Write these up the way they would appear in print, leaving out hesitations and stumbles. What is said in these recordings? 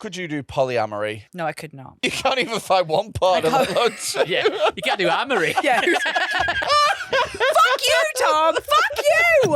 could you do polyamory? No, I could not. You can't even find one part of it. Yeah, you can't do amory. Yeah. Fuck you, Tom. Fuck you.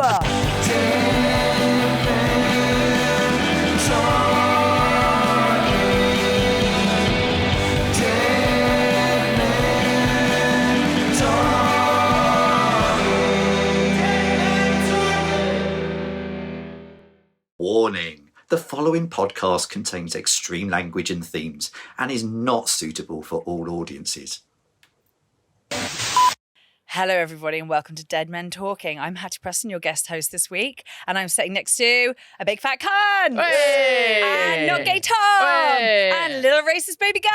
Warning. The following podcast contains extreme language and themes and is not suitable for all audiences. Hello, everybody, and welcome to Dead Men Talking. I'm Hatty Preston, your guest host this week, and I'm sitting next to a big fat cunt, and not gay Tom, and little racist baby girl.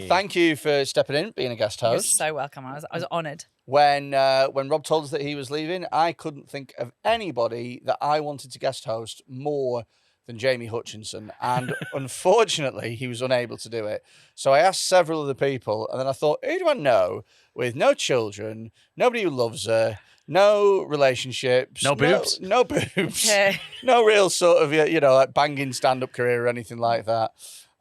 Thank you for stepping in, being a guest You're host. so welcome. I was honoured. When Rob told us that he was leaving, I couldn't think of anybody that I wanted to guest host more than Jamie Hutchinson. And unfortunately, he was unable to do it. So I asked several other people, and then I thought, who do I know with no children, nobody who loves her, no relationships, No boobs? no boobs, Okay. no real sort of, like banging stand-up career or anything like that.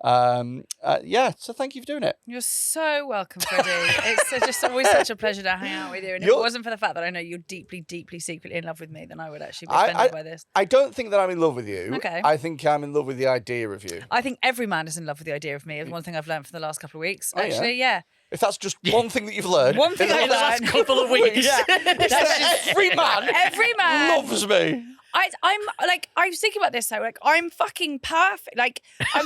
So thank you for doing it. You're so welcome, Freddie. It's just always such a pleasure to hang out with you. And if it wasn't for the fact that I know you're deeply, deeply, secretly in love with me, then I would actually be offended by this. I don't think that I'm in love with you. Okay. I think I'm in love with the idea of you. I think every man is in love with the idea of me. It's one thing I've learned for the last couple of weeks. Oh, Actually, yeah. If that's just one thing that you've learned. One thing in I've the last learned. couple of weeks. Yeah. That's just every man loves me. I was thinking about this though. Like, I'm fucking perfect. Like, I'm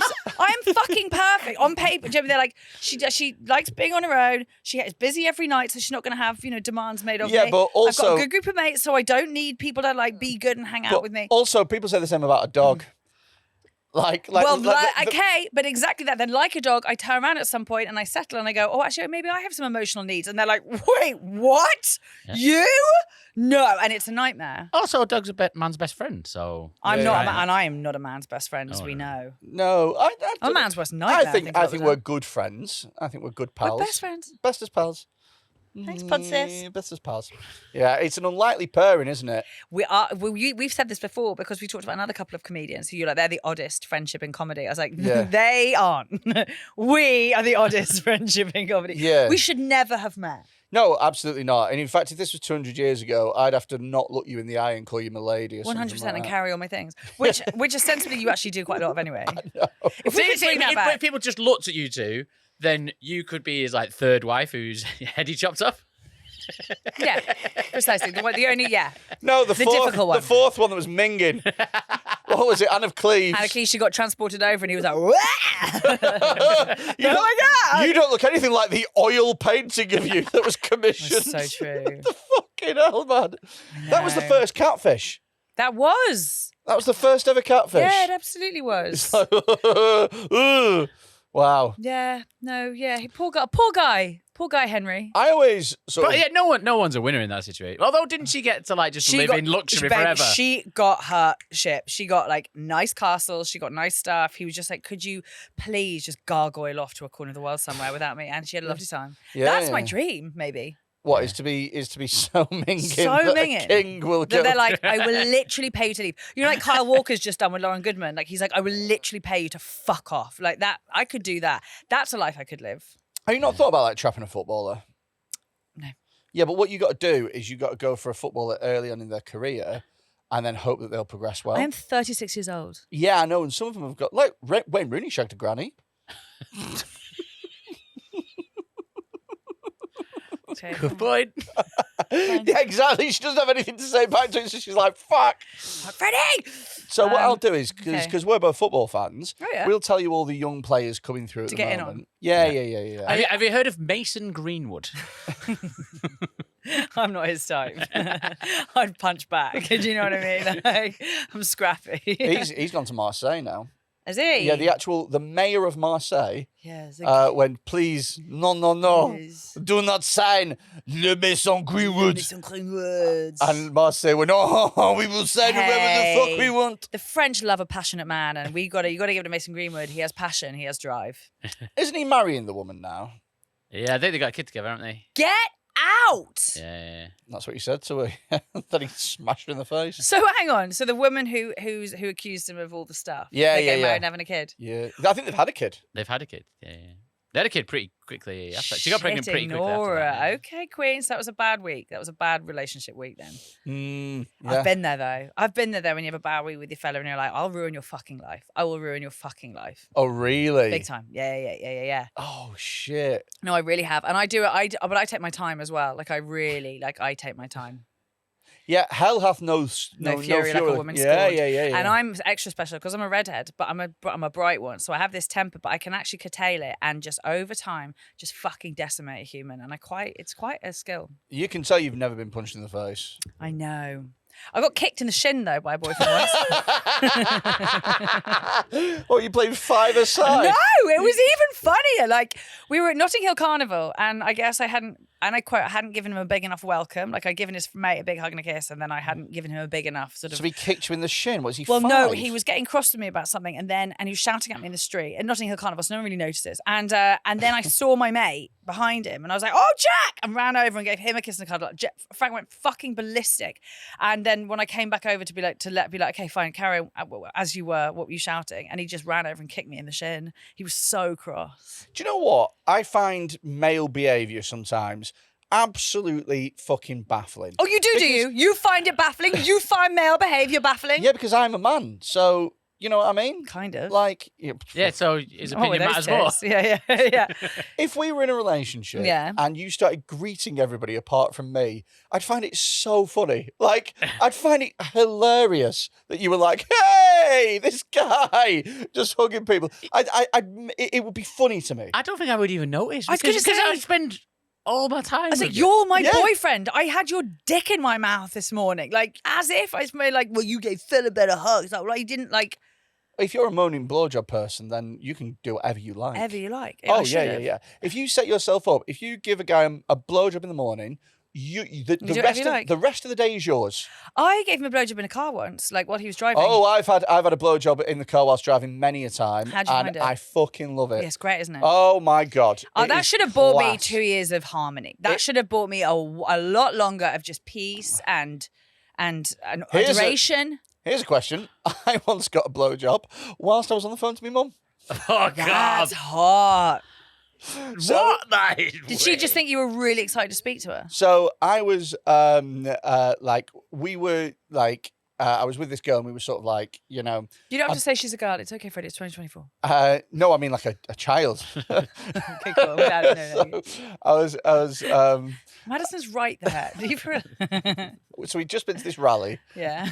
fucking perfect on paper. Jamie, they're like, she likes being on her own. She is busy every night, so she's not going to have demands made of me. Yeah, but also I've got a good group of mates, so I don't need people to like be good and hang out with me. Also, people say the same about a dog. Okay, but exactly that. Then, like a dog, I turn around at some point and I settle and I go, oh, actually, maybe I have some emotional needs. And they're like, wait, what? Yeah. You? No, and it's a nightmare. Also, a dog's a man's best friend, so... I'm Yeah. not, and I am not a man's best friend, as we know. No, I'm a man's worst nightmare. I think we're good friends. I think we're good pals. We're best friends. Best as pals. Thanks, pod sis. Best as pals. Yeah, it's an unlikely pairing, isn't it? We've said this before because we talked about another couple of comedians who you're like, they're the oddest friendship in comedy. I was like, Yeah. they aren't. We are the oddest friendship in comedy. Yeah. We should never have met. No, absolutely not. And in fact, if this was 200 years ago, I'd have to not look you in the eye and call you my lady or 100% something like and that. carry all my things, which ostensibly you actually do quite a lot of anyway. If we See, could bring that if back. people just looked at you two, then you could be his like third wife whose head he chopped off. Yeah, precisely. The only, yeah. No, the difficult one. The fourth one that was minging. What was it? Anne of Cleves. And she got transported over and he was like, Wah! You Oh my God. You don't look anything like the oil painting of you that was commissioned. That's so true. The fucking hell, man. That was the know. first catfish. That was. That was the first ever catfish. Yeah, it absolutely was. Ugh. Wow. Yeah, no, yeah. Poor guy, Henry. I always sort But of... yeah, no one's a winner in that situation. Although, didn't she get to like just live in luxury babe, forever? She got her ship. She got like nice castles. She got nice stuff. He was just like, could you please just gargoyle off to a corner of the world somewhere without me? And she had a lovely time. Yeah, That's yeah. my dream, maybe. What is to be so minging So that minging. a king will go. They're like, I will literally pay you to leave. You know, like Kyle Walker's just done with Lauren Goodman. Like, he's like, I will literally pay you to fuck off. Like that, I could do that. That's a life I could live. Have you not thought about like trapping a footballer? No. Yeah, but what you got to do is you got to go for a footballer early on in their career, and then hope that they'll progress well. I am 36 years old. Yeah, I know, and some of them have got like Wayne Rooney shagged a granny. Okay. Good point. Yeah, exactly. She doesn't have anything to say back to it, so she's like, "Fuck." Freddie! So what I'll do is because okay. we're both football fans, Oh, yeah. we'll tell you all the young players coming through at To the get in moment. on. Yeah. Have you heard of Mason Greenwood? I'm not his type. I'd punch back. Do you know what I mean? Like, I'm scrappy. He's gone to Marseille now. Is he? Yeah, the mayor of Marseille Yes. went, please, no, Yes. do not sign Le Maison Greenwood. Some clean words. And Marseille went, oh, we will sign whoever the fuck we want. The French love a passionate man, and you got to give it to Mason Greenwood. He has passion. He has drive. Isn't he marrying the woman now? Yeah, I think they got a kid together, haven't they? Get out. Yeah. That's what you said to her. Then he smashed her in the face. So hang on. So the woman who accused him of all the stuff. Yeah, they're yeah, getting yeah. married and having a kid. Yeah, I think they've had a kid. They've had a kid. Yeah. They had a kid pretty quickly after. She got pregnant pretty Shitting quickly after Nora. that. Yeah. Okay, Queen. So that was a bad week. That was a bad relationship week then. Yeah. I've been there though. I've been there though when you have a bad week with your fella and you're like, I'll ruin your fucking life. I will ruin your fucking life. Oh, really? Big time. Yeah. Oh, shit. No, I really have. And I do it. But I take my time as well. Like I really, I take my time. Yeah, hell hath no fury like a woman yeah, scorned. yeah. And I'm extra special because I'm a redhead, but I'm a bright one. So I have this temper, but I can actually curtail it and just over time, just fucking decimate a human. And it's quite a skill. You can tell you've never been punched in the face. I know. I got kicked in the shin though by a boyfriend once. What, you played five-a-side? No, it was even funnier. Like we were at Notting Hill Carnival, and I guess I hadn't given him a big enough welcome. Like I'd given his mate a big hug and a kiss, and then I hadn't given him a big enough sort of. So he kicked you in the shin. Was he? Well, five? no, he was getting cross with me about something, and he was shouting at me in the street at Notting Hill Carnival, so no one really notices. And then I saw my mate behind him, and I was like, "Oh, Jack!" and ran over and gave him a kiss and a cuddle. Frank went fucking ballistic. And then when I came back over to be like, okay, fine, carry on as you were. What were you shouting? And he just ran over and kicked me in the shin. He was so cross. Do you know what? I find male behaviour sometimes absolutely fucking baffling. Oh, you do you? You find it baffling? You find male behaviour baffling? Yeah, because I'm a man, so you know what I mean. Kind of. Like, Yeah, so his opinion matters more. Yeah. if we were in a relationship Yeah. and you started greeting everybody apart from me, I'd find it so funny. Like, I'd find it hilarious that you were like, "Hey, this guy just hugging people." It would be funny to me. I don't think I would even notice. I was gonna because say- I spend all my time. I was like, with you. "You're my Yeah. boyfriend. I had your dick in my mouth this morning." Like, as if I was made like, "Well, you gave Phil a better hug." It's like, well, you didn't like If you're a moaning blowjob person, then you can do whatever you like. ever you like. Oh I yeah. should've. If you set yourself up, if you give a guy a blowjob in the morning, the do whatever you like. the rest of the day is yours. I gave him a blowjob in a car once, like while he was driving. Oh, I've had a blowjob in the car whilst driving many a time, How'd you and find it? I fucking love it. Yeah, it's great, isn't it? Oh my god! Oh, It that is should have bought me class. 2 years of harmony. That should have bought me a lot longer of just peace and Here's a- adoration. Here's a question: I once got a blowjob whilst I was on the phone to my mum. Oh God! That's hot. What? That is Did she just think you were really excited to speak to her? So I was like, we were like, I was with this girl, and we were sort of like, you know, You don't have to say she's a girl. It's okay, Freddie. It's 2024. no, I mean like a child. Okay, cool. No. So I was Madison's right there. so we'd just been to this rally. Yeah.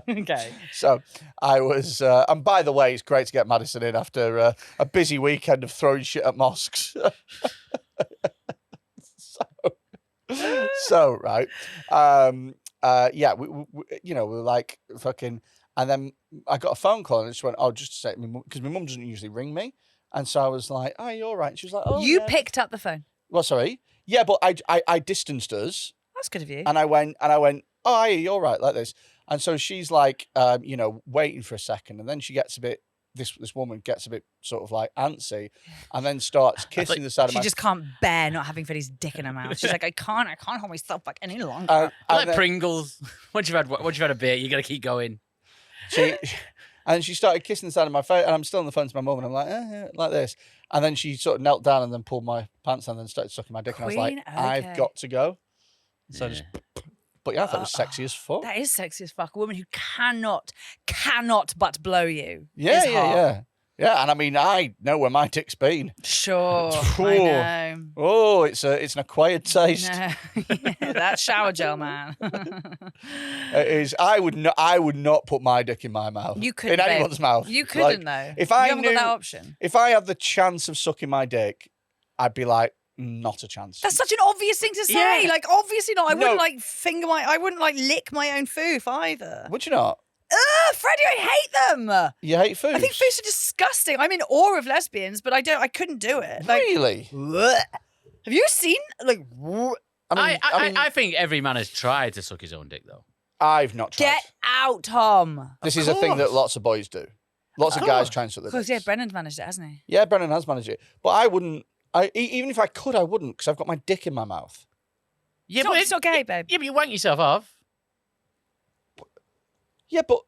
Okay. So I was, and by the way, it's great to get Madison in after a busy weekend of throwing shit at mosques. so right, yeah, we you know, we were like fucking, and then I got a phone call and it just went, oh, just to say, because my mum doesn't usually ring me, and so I was like, oh, you're all right. And she was like, oh, You yeah. picked up the phone. Well, sorry, yeah, but I distanced us, That's good of you. and I went, oh, yeah, you're all right, like this. And so she's like, you know, waiting for a second. And then she gets a bit, this woman gets a bit sort of like antsy and then starts kissing the side of She my... just can't bear not having Freddie's dick in her mouth. She's like, I can't hold myself back any longer. And Like then Pringles. Once you've had a bit, you got to keep going. and she started kissing the side of my face. And I'm still on the phone to my mum and I'm like, like this. And then she sort of knelt down and then pulled my pants down and then started sucking my dick. And I was like, Queen, I've okay. got to go. So I Yeah. just... But yeah, I thought it was sexy as fuck. That is sexy as fuck. A woman who cannot but blow you. Yeah, is yeah, hot. yeah. Yeah, and I mean, I know where my dick's been. Sure. Phew. I know. Oh, it's an acquired taste. No. Yeah, that shower gel, man. It is. I would not put my dick in my mouth. You couldn't, in babe. anyone's mouth. You couldn't, though. If you I haven't knew got that option. if I had the chance of sucking my dick, I'd be like, not a chance. That's such an obvious thing to say. Yeah. Like, obviously not. I No. wouldn't I wouldn't like lick my own foof either. Would you not? Freddie, I hate them. You hate food? I think foofs are disgusting. I'm in awe of lesbians, but I couldn't do it. Like, Really? bleh. Have you seen like? I think every man has tried to suck his own dick, though. I've not tried. Get out, Tom. This is a thing that lots of boys do. Lots of guys try and suck their Because yeah, dicks. Brennan's managed it, hasn't he? Yeah, Brennan has managed it, but I wouldn't. Even if I could, I wouldn't because I've got my dick in my mouth. Yeah, It's not gay, babe. Yeah, but you wank yourself off. Yeah, but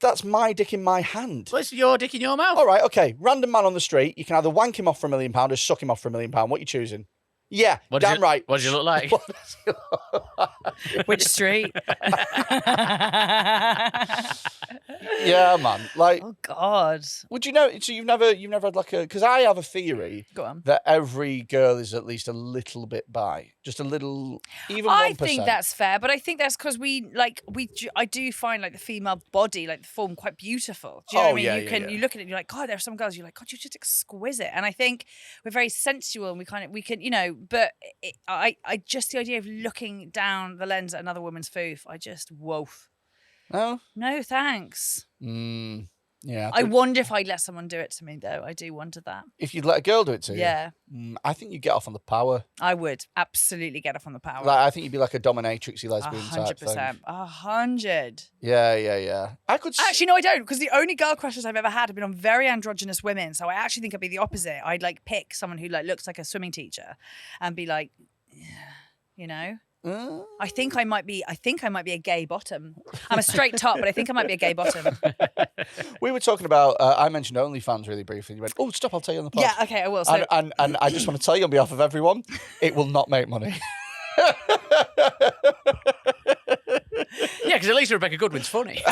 that's my dick in my hand. Well, it's your dick in your mouth. All right, okay. Random man on the street. You can either wank him off for £1 million or suck him off for £1 million. What are you choosing? Yeah, damn right. What does he look like? Which street? Yeah, man. Like, Oh God. would you know? So you've never had like a? Because I have a theory Go on. that every girl is at least a little bit bi, just a little, even 1%. I think that's fair, but I think that's because I do find like the female body, like the form, quite beautiful. Do you know what I mean? yeah, You yeah, can yeah. you look at it, and you're like, God, there are some girls you're like, God, you're just exquisite, and I think we're very sensual, and we can, you know, but I just the idea of looking down the lens at another woman's foof, I just woof. No, thanks. Yeah. I wonder if I'd let someone do it to me, though. I do wonder that. If you'd let a girl do it to you, Yeah, I think you'd get off on the power. I would absolutely get off on the power. Like, I think you'd be like a dominatrixy lesbian type thing. 100%. 100. Yeah. I could. Actually, no, I don't, because the only girl crushes I've ever had have been on very androgynous women. So I actually think I'd be the opposite. I'd like pick someone who like looks like a swimming teacher, and be like, you know. I think I might be a gay bottom. I'm a straight top, but I think I might be a gay bottom. We were talking about. I mentioned OnlyFans really briefly. You went, "Oh, stop! I'll tell you on the pod." Yeah, okay, I will. So, And I just want to tell you on behalf of everyone, it will not make money. Yeah, because at least Rebecca Goodwin's funny.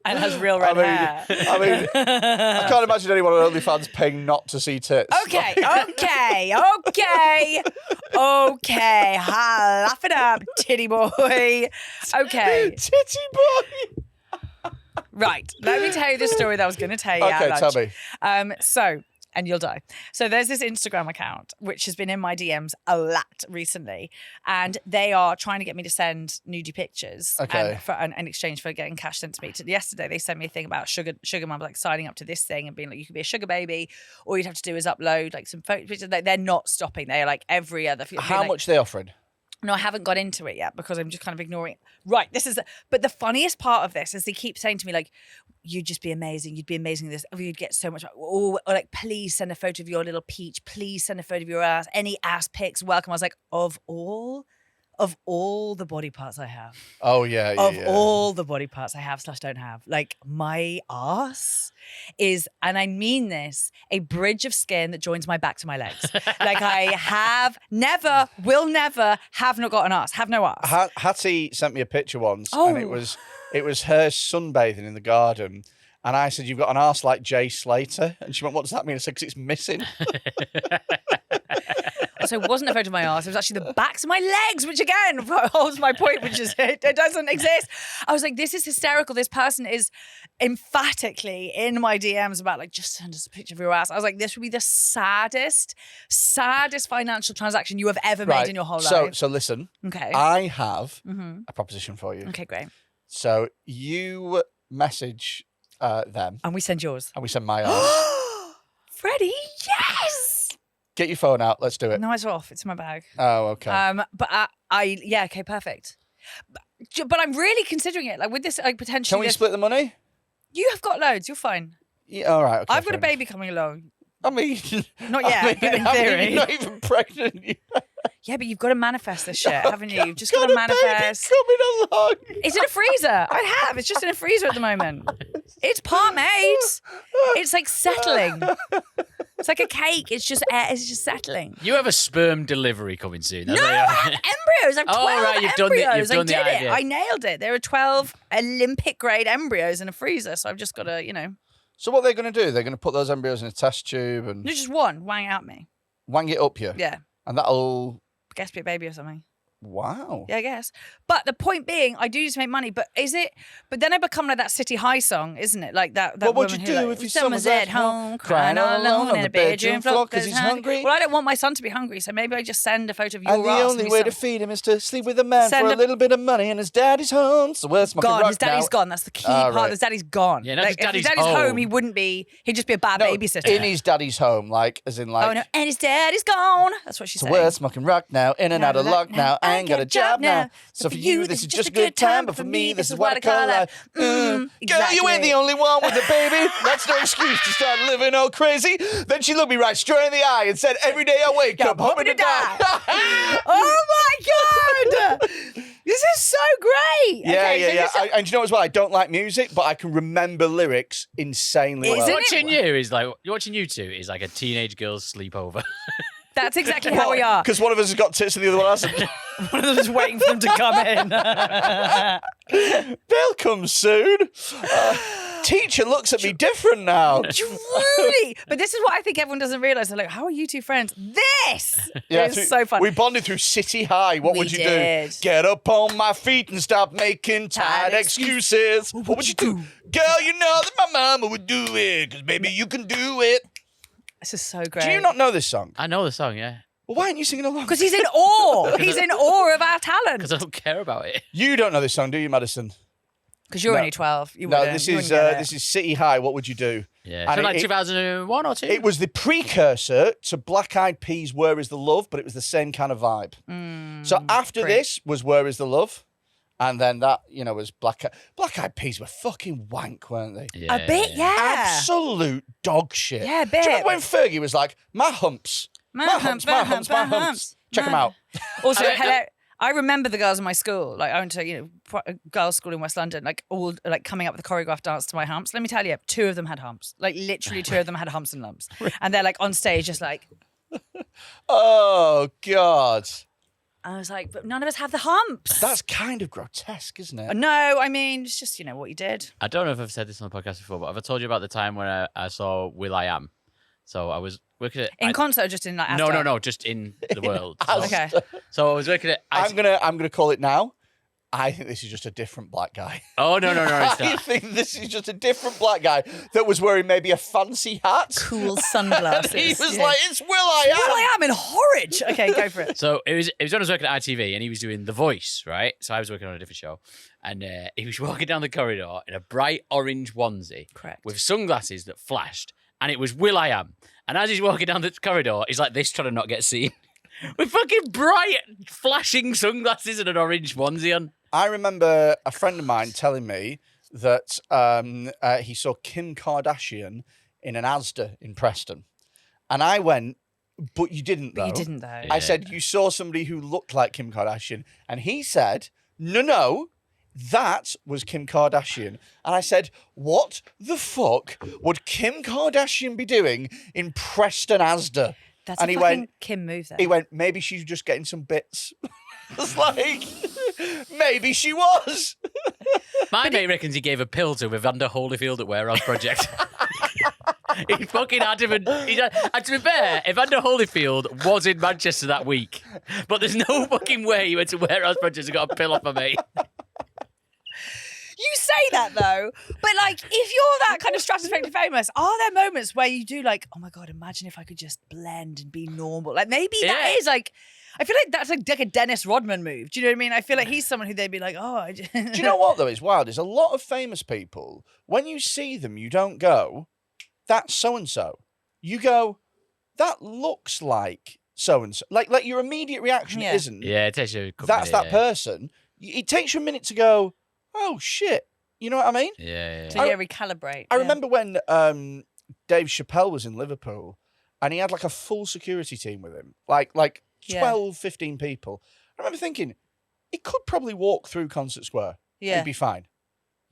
and has real red hair. I can't imagine anyone on OnlyFans paying not to see tits. Okay. Laugh it up, titty boy. Okay. Titty boy. Right. Let me tell you the story that I was going to tell you. Okay, at tell lunch. me. And you'll die. So there's this Instagram account which has been in my DMs a lot recently, and they are trying to get me to send nudie pictures in exchange for getting cash sent to me. Yesterday they sent me a thing about sugar mum, like signing up to this thing and being like, you could be a sugar baby. All you'd have to do is upload like some photo pictures. They're not stopping. They are like every other. How much are they offering? No, I haven't got into it yet because I'm just kind of ignoring it. Right, but the funniest part of this is they keep saying to me like, you'd just be amazing. You'd be amazing at this. Oh, you'd get so much. Or like, please send a photo of your little peach. Please send a photo of your ass. Any ass pics, welcome. I was like, of all the body parts I have. Oh, yeah. All the body parts I have / don't have. Like, my ass is, and I mean this, a bridge of skin that joins my back to my legs. Like, I will never have not got an ass. Have no ass. Hattie sent me a picture once, and it was her sunbathing in the garden. And I said, you've got an arse like Jay Slater. And she went, what does that mean? I said, because it's missing. So it wasn't a photo of my arse. It was actually the backs of my legs, which again holds my point, which is it doesn't exist. I was like, this is hysterical. This person is emphatically in my DMs about like, just send us a picture of your ass. I was like, this would be the saddest financial transaction you have ever made in your whole life. So listen. Okay. I have a proposition for you. Okay, great. So you message them. And we send yours. And we send my arse. Freddie, yes! Get your phone out. Let's do it. No, it's off. It's in my bag. Oh, okay. But okay, perfect. But I'm really considering it. Like with this, like potentially. Can we split the money? You have got loads. You're fine. Yeah, all right. Okay, I've got a baby coming along. I mean, not yet, but in theory. You're not even pregnant. Yeah, but you've got to manifest this shit, haven't you? You've just got to manifest. Coming along. It's in a freezer. I have. It's just in a freezer at the moment. It's part made. It's like settling. It's like a cake. It's just settling. You have a sperm delivery coming soon. No, I have embryos. I have 12 right, you've embryos. done the I did it. idea. I nailed it. There are 12 Olympic grade embryos in a freezer, so I've just got to, So what they're going to do? They're going to put those embryos in a test tube and No, just one. Wang out me. wang it up you. Yeah. And that'll. Guess be a baby or something. Wow. Yeah, I guess. But the point being, I do just make money. But is it? But then I become like that City High song, isn't it? Like that. What would woman you who, do like, if your someone's son was at home crying all alone on the bedroom floor because he's hungry? Well, I don't want my son to be hungry, so maybe I just send a photo of your And the ass only way to feed him is to sleep with a man Send for a a- little bit of money, and his daddy's home. So where's my gone. His daddy's gone. That's the key part. right. His daddy's gone. Yeah, no, like, his if daddy's home, home. he wouldn't be. He'd just be a bad babysitter. In his daddy's home, like as in like. Oh no, and his daddy's gone. That's what she's So saying. we're smoking rock now, in and out of luck now. I ain't got a job now. So for you, this is just a good time. But for me, this is what I call life. Girl, you ain't the only one with a baby. That's no excuse to start living all crazy. Then she looked me right straight in the eye and said, every day I wake up hoping to die. Oh my God! This is so great. Yeah. And you know as well, I don't like music, but I can remember lyrics insanely well. Watching you two is like a teenage girl's sleepover. That's exactly how we are. Because one of us has got tits and the other one hasn't. One of them is waiting for them to come in. They'll come soon. Teacher looks at me different now. Truly. But this is what I think everyone doesn't realise. They're like, how are you two friends? This is so fun. We bonded through City High. What would you do? Get up on my feet and stop making tired excuses. What would you do? Girl, you know that my mama would do it, because baby, you can do it. This is so great. Do you not know this song? I know the song, yeah. Well, why aren't you singing along? Because he's in awe. He's in awe of our talent. Because I don't care about it. You don't know this song, do you, Madison? Because you're only 12. You no, wouldn't. this is City High. What would you do? Yeah. So like 2001 or 2? It was the precursor to Black Eyed Peas' Where Is the Love, but it was the same kind of vibe. So after this was Where Is the Love? And then that, was Black Eyed Peas were fucking wank, weren't they? Yeah. A bit, yeah. Absolute dog shit. Yeah, a bit. Do you remember when Fergie was like, my humps? My humps. Check them out. Also, I remember the girls in my school. Like, I went to, a girls' school in West London, like, all, like, coming up with the choreographed dance to my humps. Let me tell you, 2 of them had humps. Like, literally 2 of them had humps and lumps. And they're, like, on stage just like... Oh, God. I was like, but none of us have the humps. That's kind of grotesque, isn't it? No, I mean, it's just, what you did. I don't know if I've said this on the podcast before, but have I told you about the time when I saw Will I Am? So I was working at... In concert or just in, like, Asda? No, just in the world. Okay. So I was working at... I'm gonna call it now. I think this is just a different black guy. Oh, no, it's I not. think this is just a different black guy that was wearing maybe a fancy hat. Cool sunglasses. He was like, it's Will I Am. Will I Am in Horridge. Okay, go for it. So it was when I was working at ITV and he was doing The Voice, right? So I was working on a different show. And he was walking down the corridor in a bright orange onesie. Correct. With sunglasses that flashed. And it was Will I Am. And as he's walking down the corridor, he's like this, trying to not get seen. With fucking bright, flashing sunglasses and an orange onesie on. I remember a friend of mine telling me that he saw Kim Kardashian in an Asda in Preston. And I went, but you didn't, though. But you didn't, though. I said, you saw somebody who looked like Kim Kardashian. And he said, no, that was Kim Kardashian. And I said, what the fuck would Kim Kardashian be doing in Preston Asda? That's and a he fucking went, Kim move, though. He went, maybe she's just getting some bits. It's like, maybe she was. My mate reckons he gave a pill to Evander Holyfield at Warehouse Project. He fucking had him. And to be fair, Evander Holyfield was in Manchester that week. But there's no fucking way he went to Warehouse Project and got a pill off my mate. You say that, though, but, like, if you're that kind of stratospherically famous, are there moments where you do, like, oh, my God, imagine if I could just blend and be normal? Like, maybe that is, like, I feel like that's, like a Dennis Rodman move. Do you know what I mean? I feel like he's someone who they'd be like, oh. Do you know what, though, is wild? There's a lot of famous people, when you see them, you don't go, that's so-and-so. You go, that looks like so-and-so. Like your immediate reaction isn't. Yeah, it takes you a couple that's that person. It takes you a minute to go, oh, shit. You know what I mean? Yeah. So you recalibrate. I remember when Dave Chappelle was in Liverpool and he had like a full security team with him, like 12, 15 people. I remember thinking, he could probably walk through Concert Square. Yeah. He'd be fine.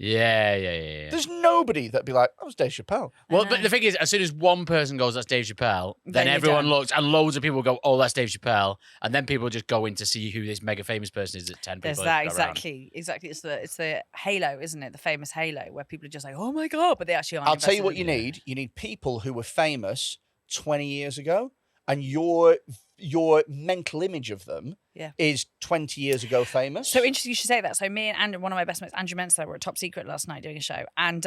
Yeah. There's nobody that'd be like, that was Dave Chappelle. Well, but the thing is, as soon as one person goes, that's Dave Chappelle, then everyone looks, and loads of people go, oh, that's Dave Chappelle, and then people just go in to see who this mega famous person is that 10 people. There's that, exactly. It's the halo, isn't it? The famous halo, where people are just like, oh my God, but they actually aren't. I'll tell you what you need. You need people who were famous 20 years ago, and your mental image of them is 20 years ago famous. So interesting you should say that. So me and one of my best mates, Andrew Mensler, were at Top Secret last night doing a show, and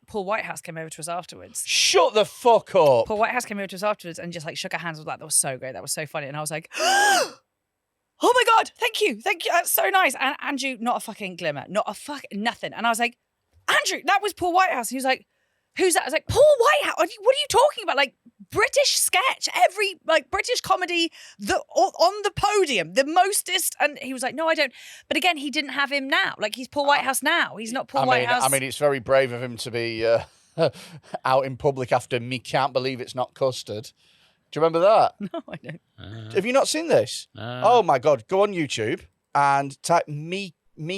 Paul Whitehouse came over to us afterwards. Shut the fuck up. Paul Whitehouse came over to us afterwards and just like shook our hands with that. That was so great. That was so funny. And I was like, oh my God, thank you. That's so nice. And Andrew, not a fucking glimmer, not a nothing. And I was like, Andrew, that was Paul Whitehouse. And he was like, who's that? I was like, Paul Whitehouse. What are you talking about? Like, British sketch, every like British comedy on the podium, the mostest. And he was like, no, I don't. But again, he didn't have him now. Like he's Paul Whitehouse now. He's not Paul Whitehouse. I mean, it's very brave of him to be out in public after Me Can't Believe It's Not Custard. Do you remember that? No, I don't. Have you not seen this? Oh my God. Go on YouTube and type Me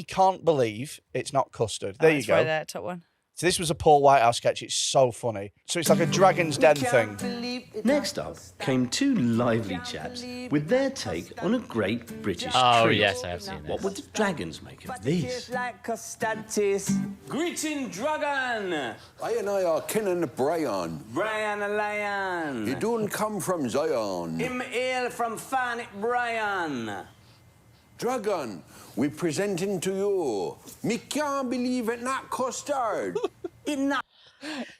Can't Believe It's Not Custard. There you go. Right there, top one. So this was a Paul Whitehouse sketch. It's so funny. So it's like a Dragon's Den thing. Next up came two lively chaps with their take on a great British Oh, treat. yes, I have seen What this. would the dragons make of this? Greeting, dragon! I and I are Ken and Brian. Brian a lion. You don't come from Zion. Him hail from Phonetic, Brian. Dragon, we presenting to you. Me can't believe it not custard.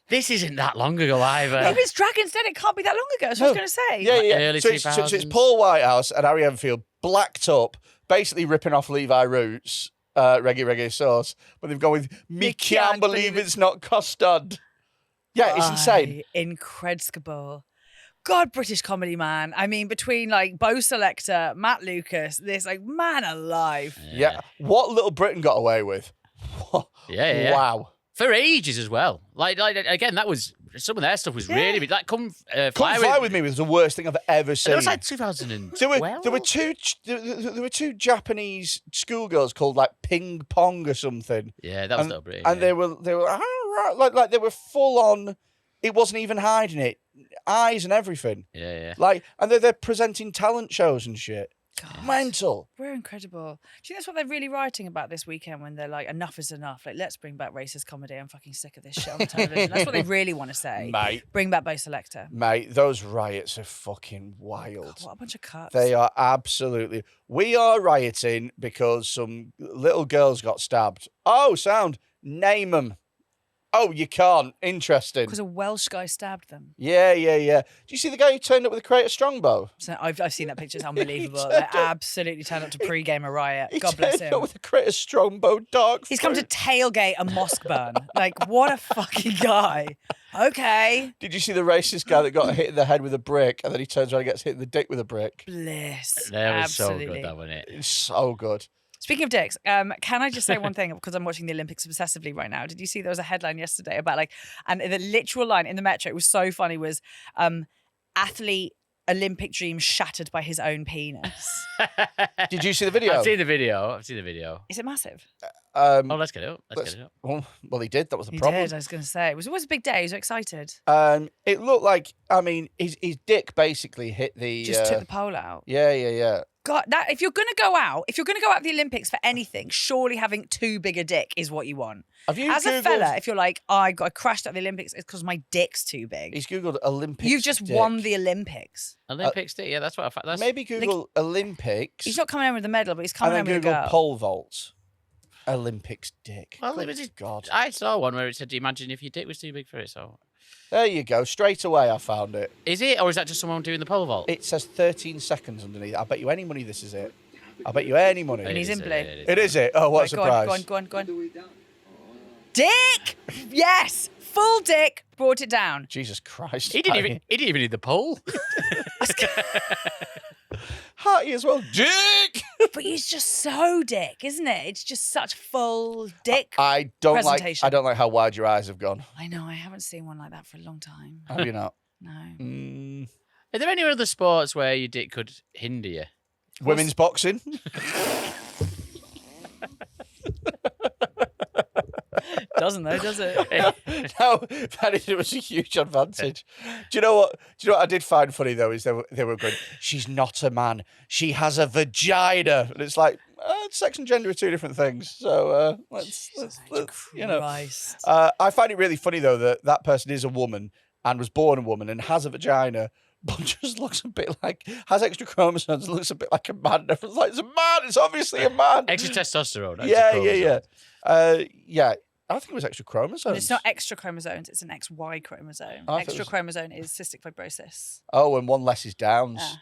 This isn't that long ago either. If it's Dragon's Den, it can't be that long ago. That's what I was going to say. Yeah. Early So it's 2000s. Paul Whitehouse and Harry Enfield blacked up, basically ripping off Levi Roots, Reggae Sauce, but they've gone with Me Can't Believe It's Not Custard. Yeah, it's insane. Incredible. God, British comedy, man. I mean, between like Bo Selector, Matt Lucas, this like man alive. Yeah. What Little Britain got away with. Yeah. Wow. For ages as well. Like again, that was some of their stuff was really big. Like Come Fly With Me was the worst thing I've ever seen. It was like 2012. There were two Japanese schoolgirls called like Ping Pong or something. Yeah, that was Little Britain. And they were like they were full on. It wasn't even hiding it, eyes and everything. Yeah. Like, and they're presenting talent shows and shit. God. Mental. We're incredible. Do you think that's what they're really writing about this weekend when they're like, enough is enough? Like, let's bring back racist comedy. I'm fucking sick of this shit on television. That's what they really want to say. Mate. Bring back Bo Selector. Mate, those riots are fucking wild. God, what a bunch of cuts. They are absolutely. We are rioting because some little girls got stabbed. Oh, sound. Name them. Oh, you can't. Interesting. Because a Welsh guy stabbed them. Yeah. Do you see the guy who turned up with a crate of Strongbow? So I've seen that picture. It's unbelievable. They absolutely turned up to pre-game a riot. God bless Turned him. up with a crate of Strongbow dark He's come to fruit. tailgate a mosque burn. Like, what a fucking guy. Okay. Did you see the racist guy that got hit in the head with a brick and then he turns around and gets hit in the dick with a brick? Bliss. That was Absolutely. so good, that wasn't it? It's so good. Speaking of dicks, can I just say one thing? Because I'm watching the Olympics obsessively right now. Did you see there was a headline yesterday about like, and the literal line in the Metro, it was so funny, was athlete Olympic dream shattered by his own penis. Did you see the video? I've seen the video. Is it massive? Oh, let's get it up. Let's get it up. Well, he did. That was the He problem. did, I was going to say. It was a big day. He was excited. It looked like, I mean, his dick basically hit the. Just took the pole out. Yeah. God, that if you're going to go out at the Olympics for anything, surely having too big a dick is what you want. Have you As a Googled- fella, if you're like, I crashed at the Olympics, it's because my dick's too big. He's Googled Olympics. You've just dick. won the Olympics. Olympics, yeah, that's what I found. Maybe Google Olympics. He's not coming home with a medal, but he's and coming then home with a Google girl. pole vault. Olympics dick. Well, Good it was just, God. I saw one where it said, imagine if your dick was too big for it. So, There you go. Straight away, I found it. is it, or is that just someone doing the pole vault? It says 13 seconds underneath. I bet you any money this is it. I bet you any money. And he's in blue. It is it. Oh, what a Right, surprise. Go on. Dick! Yes! Full dick. Brought it down. Jesus Christ. He didn't even need the pole. Hatty as well. Dick! But he's just so dick, isn't it? It's just such full dick. I don't presentation. like how wide your eyes have gone. I know, I haven't seen one like that for a long time. Have you not? No. Are there any other sports where your dick could hinder you? Women's boxing. Doesn't though, does it? No, that was a huge advantage. Do you know what I did find funny though is they were going, she's not a man, she has a vagina, and it's like sex and gender are two different things. So let's you know. Christ. I find it really funny though that person is a woman and was born a woman and has a vagina, but just looks a bit like, has extra chromosomes and looks a bit like a man. Everyone's like, it's a man. It's obviously a man. Extra testosterone. extra Yeah. chromosomes. I think it was extra chromosomes. It's not extra chromosomes, it's an XY chromosome. I thought it Extra was- chromosome is cystic fibrosis. Oh, and one less is Downs. Ah.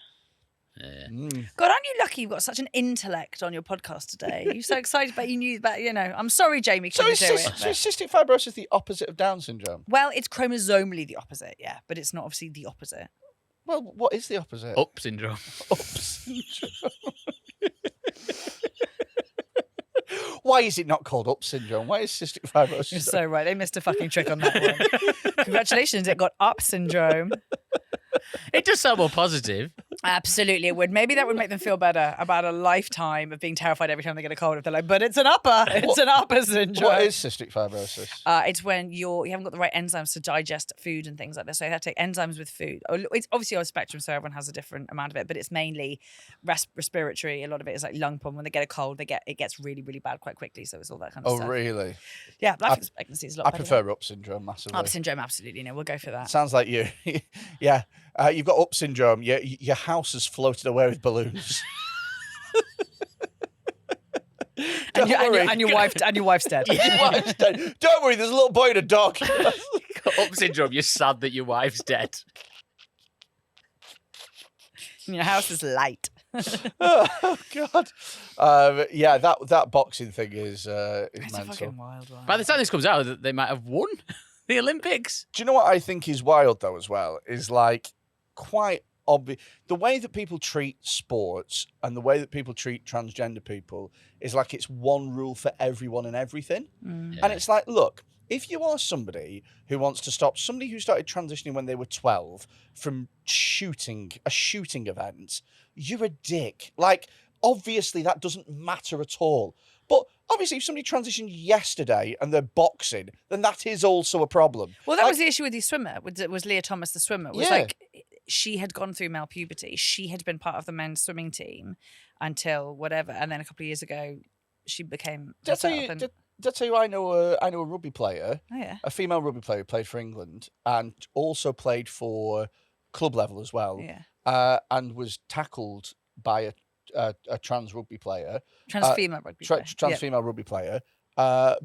God, aren't you lucky you've got such an intellect on your podcast today? You're so excited, but you knew that, I'm sorry, Jamie So couldn't is, do cy- it. so is cystic fibrosis the opposite of Down syndrome? Well, it's chromosomally the opposite, yeah, but it's not obviously the opposite. Well, what is the opposite? Up syndrome. Up syndrome. Why is it not called up syndrome? Why is cystic fibrosis? You're so right. They missed a fucking trick on that one. Congratulations, it got up syndrome. It does sound more positive. Absolutely, it would. Maybe that would make them feel better about a lifetime of being terrified every time they get a cold. If they're like, but it's an upper. It's an upper syndrome. What is cystic fibrosis? It's when you haven't got the right enzymes to digest food and things like this. So you have to take enzymes with food. It's obviously on a spectrum, so everyone has a different amount of it, but it's mainly respiratory. A lot of it is like lung problem. When they get a cold, it gets really, really bad quite quickly. So it's all that kind of Oh, stuff. really? Yeah, life expectancy is a lot I better. prefer up syndrome massively. Up syndrome, absolutely. No, we'll go for that. Sounds like you. Yeah. You've got up syndrome. Your house has floated away with balloons. And your wife's dead. Your wife's dead. Don't worry, there's a little boy and a dog. Up syndrome, you're sad that your wife's dead. And your house is light. Oh God. Yeah, that boxing thing is It's a mental. fucking wild one. By the time this comes out, they might have won the Olympics. Do you know what I think is wild though as well? Is like quite obvious. The way that people treat sports and the way that people treat transgender people is like it's one rule for everyone and everything. Mm. And it's like, look, if you are somebody who wants to stop somebody who started transitioning when they were 12 from a shooting event, you're a dick. Like, obviously that doesn't matter at all. But obviously if somebody transitioned yesterday and they're boxing, then that is also a problem. Well, that Like, was the issue with the swimmer. Was Leah Thomas the swimmer? It was Yeah. like she had gone through male puberty. She had been part of the men's swimming team until whatever, and then a couple of years ago, she became. Did I tell herself you? and- Did I tell you I know a rugby player, Oh yeah. a female rugby player who played for England and also played for club level as well, Yeah. and was tackled by a trans rugby player, Trans female rugby. player. trans female rugby player,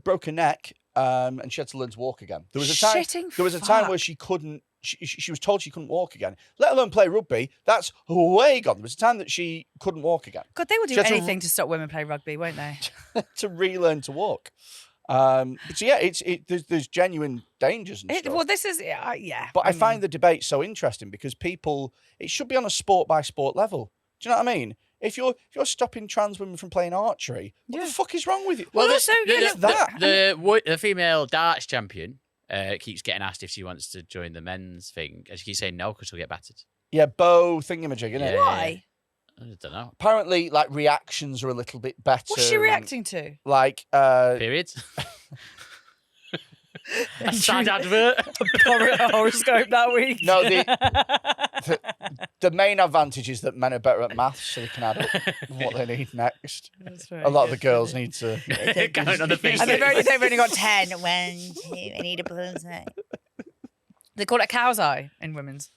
broke her neck, and she had to learn to walk again. There was a time. Shitting There was a time where fuck. she couldn't. She was told she couldn't walk again, let alone play rugby. That's way gone. There was a time that she couldn't walk again. God, they will do She had to anything to stop women play rugby, won't they? to relearn to walk. But so yeah, there's genuine dangers and stuff. Well, this is yeah. But I find the debate so interesting because it should be on a sport by sport level. Do you know what I mean? If you're stopping trans women from playing archery, what the fuck is wrong with you? Well, also, the female darts champion keeps getting asked if she wants to join the men's thing, and she keeps saying no because she'll get battered. Yeah, Bo thingamajig, innit? Yeah. why? I don't know. Apparently, like reactions are a little bit better. What's she and, reacting to? Like, Periods. A sad advert. Horoscope that week. no, the main advantage is that men are better at maths, so they can add up what they need next. A lot of the girls need to. Count on the fingers. And they've only got 10. 1, 2, I need a bullseye. They call it a cow's eye in women's.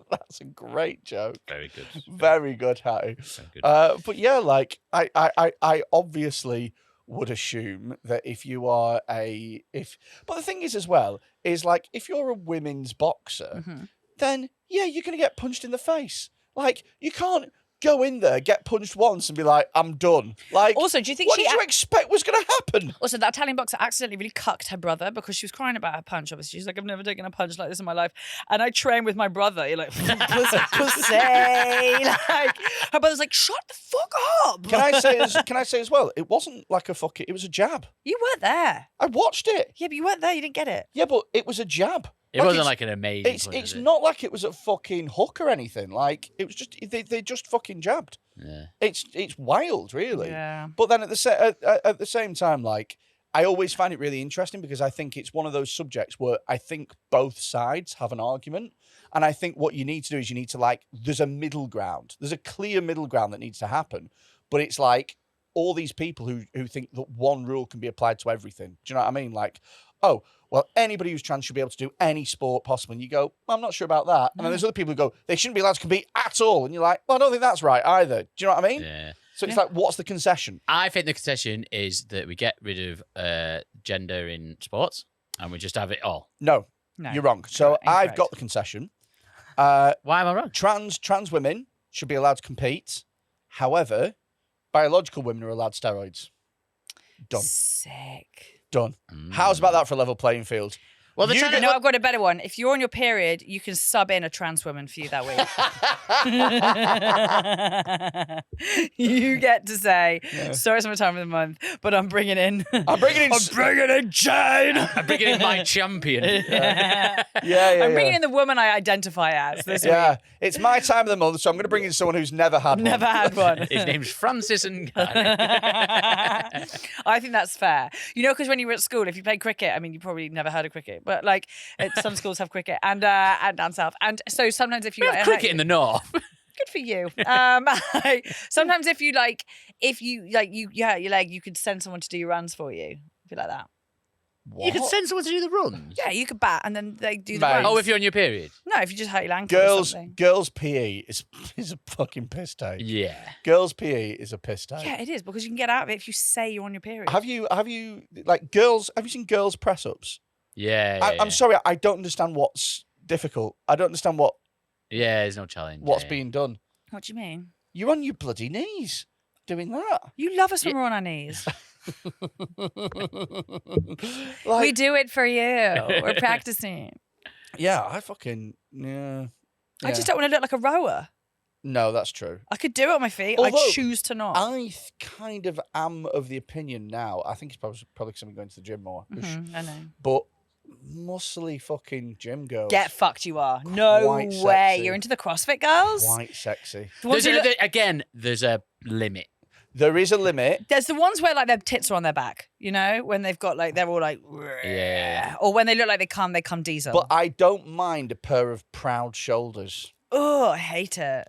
That's a great joke. Very good. Very good, Hatty. Very good. But yeah, like I obviously would assume that if you are but the thing is as well is like if you're a women's boxer, then yeah, you're gonna get punched in the face. Like you can't go in there, get punched once, and be like, I'm done. Like, Also, do you think what she did you expect was gonna happen? Also, that Italian boxer accidentally really cucked her brother because she was crying about her punch. Obviously, she's like, "I've never taken a punch like this in my life." And I train with my brother. You're like, pussy. Like, her brother's like, "Shut the fuck up." Can I say as well? It wasn't like it was a jab. You weren't there. I watched it. Yeah, but you weren't there. You didn't get it. Yeah, but it was a jab. It wasn't it's- like an amazing. It's punch, was it? not like it was a fucking hook or anything. Like it was just they just fucking jabbed. Yeah. It's wild, really. Yeah. But then at the same time, like I always find it really interesting because I think it's one of those subjects where I think both sides have an argument, and I think what you need to do is you need to like there's a middle ground. There's a clear middle ground that needs to happen, but it's like all these people who think that one rule can be applied to everything. Do you know what I mean? Like, oh, well, anybody who's trans should be able to do any sport possible. And you go, well, I'm not sure about that. And then there's other people who go, they shouldn't be allowed to compete at all. And you're like, well, I don't think that's right either. Do you know what I mean? Yeah. So it's like, what's the concession? I think the concession is that we get rid of gender in sports and we just have it all. No, No. you're wrong. So Incorrect. I've got the concession. Why am I wrong? Trans women should be allowed to compete. However, biological women are allowed steroids. Done. Sick. Done. How's about that for a level playing field? Well, the No, I've got a better one. If you're on your period, you can sub in a trans woman for you that week. You get to say, sorry, it's my time of the month, but I'm bringing in. I'm bringing in Jane. I'm bringing in my champion. Yeah. I'm bringing in the woman I identify as this week. It's my time of the month, so I'm going to bring in someone who's never had one. Never had one. His name's Francis and I think that's fair. You know, because when you were at school, if you played cricket, I mean, you probably never heard of cricket, but like some schools have cricket and down south. And so sometimes if you have cricket in the north. Good for you. Sometimes if you you could send someone to do your runs for you. If you like that. What? You could send someone to do the runs. Yeah, you could bat and then they do the Mate. runs. Oh, if you're on your period. No, if you just hurt your ankle or something. Girls PE is a fucking piss take. Yeah. Girls PE is a piss take. Yeah, it is because you can get out of it if you say you're on your period. Have you seen girls press ups? Yeah. I'm sorry, I don't understand what's difficult. I don't understand Yeah, there's no challenge. what's being done. What do you mean? You're on your bloody knees doing that. You love us when we're on our knees. Like, We do it for you. We're practicing. yeah, I fucking yeah. I just don't want to look like a rower. No, that's true. I could do it on my feet. Although, I choose to not. kind of am of the opinion now. I think it's probably because I'm going to the gym more. I know. But muscly fucking gym girls. Get fucked, you are. No Quite way. sexy. You're into the CrossFit girls? Quite sexy. The ones who look- Again, there's a limit. There is a limit. There's the ones where like their tits are on their back, you know, when they've got like, they're all like, Yeah. or when they look like they come diesel. But I don't mind a pair of proud shoulders. Oh, I hate it.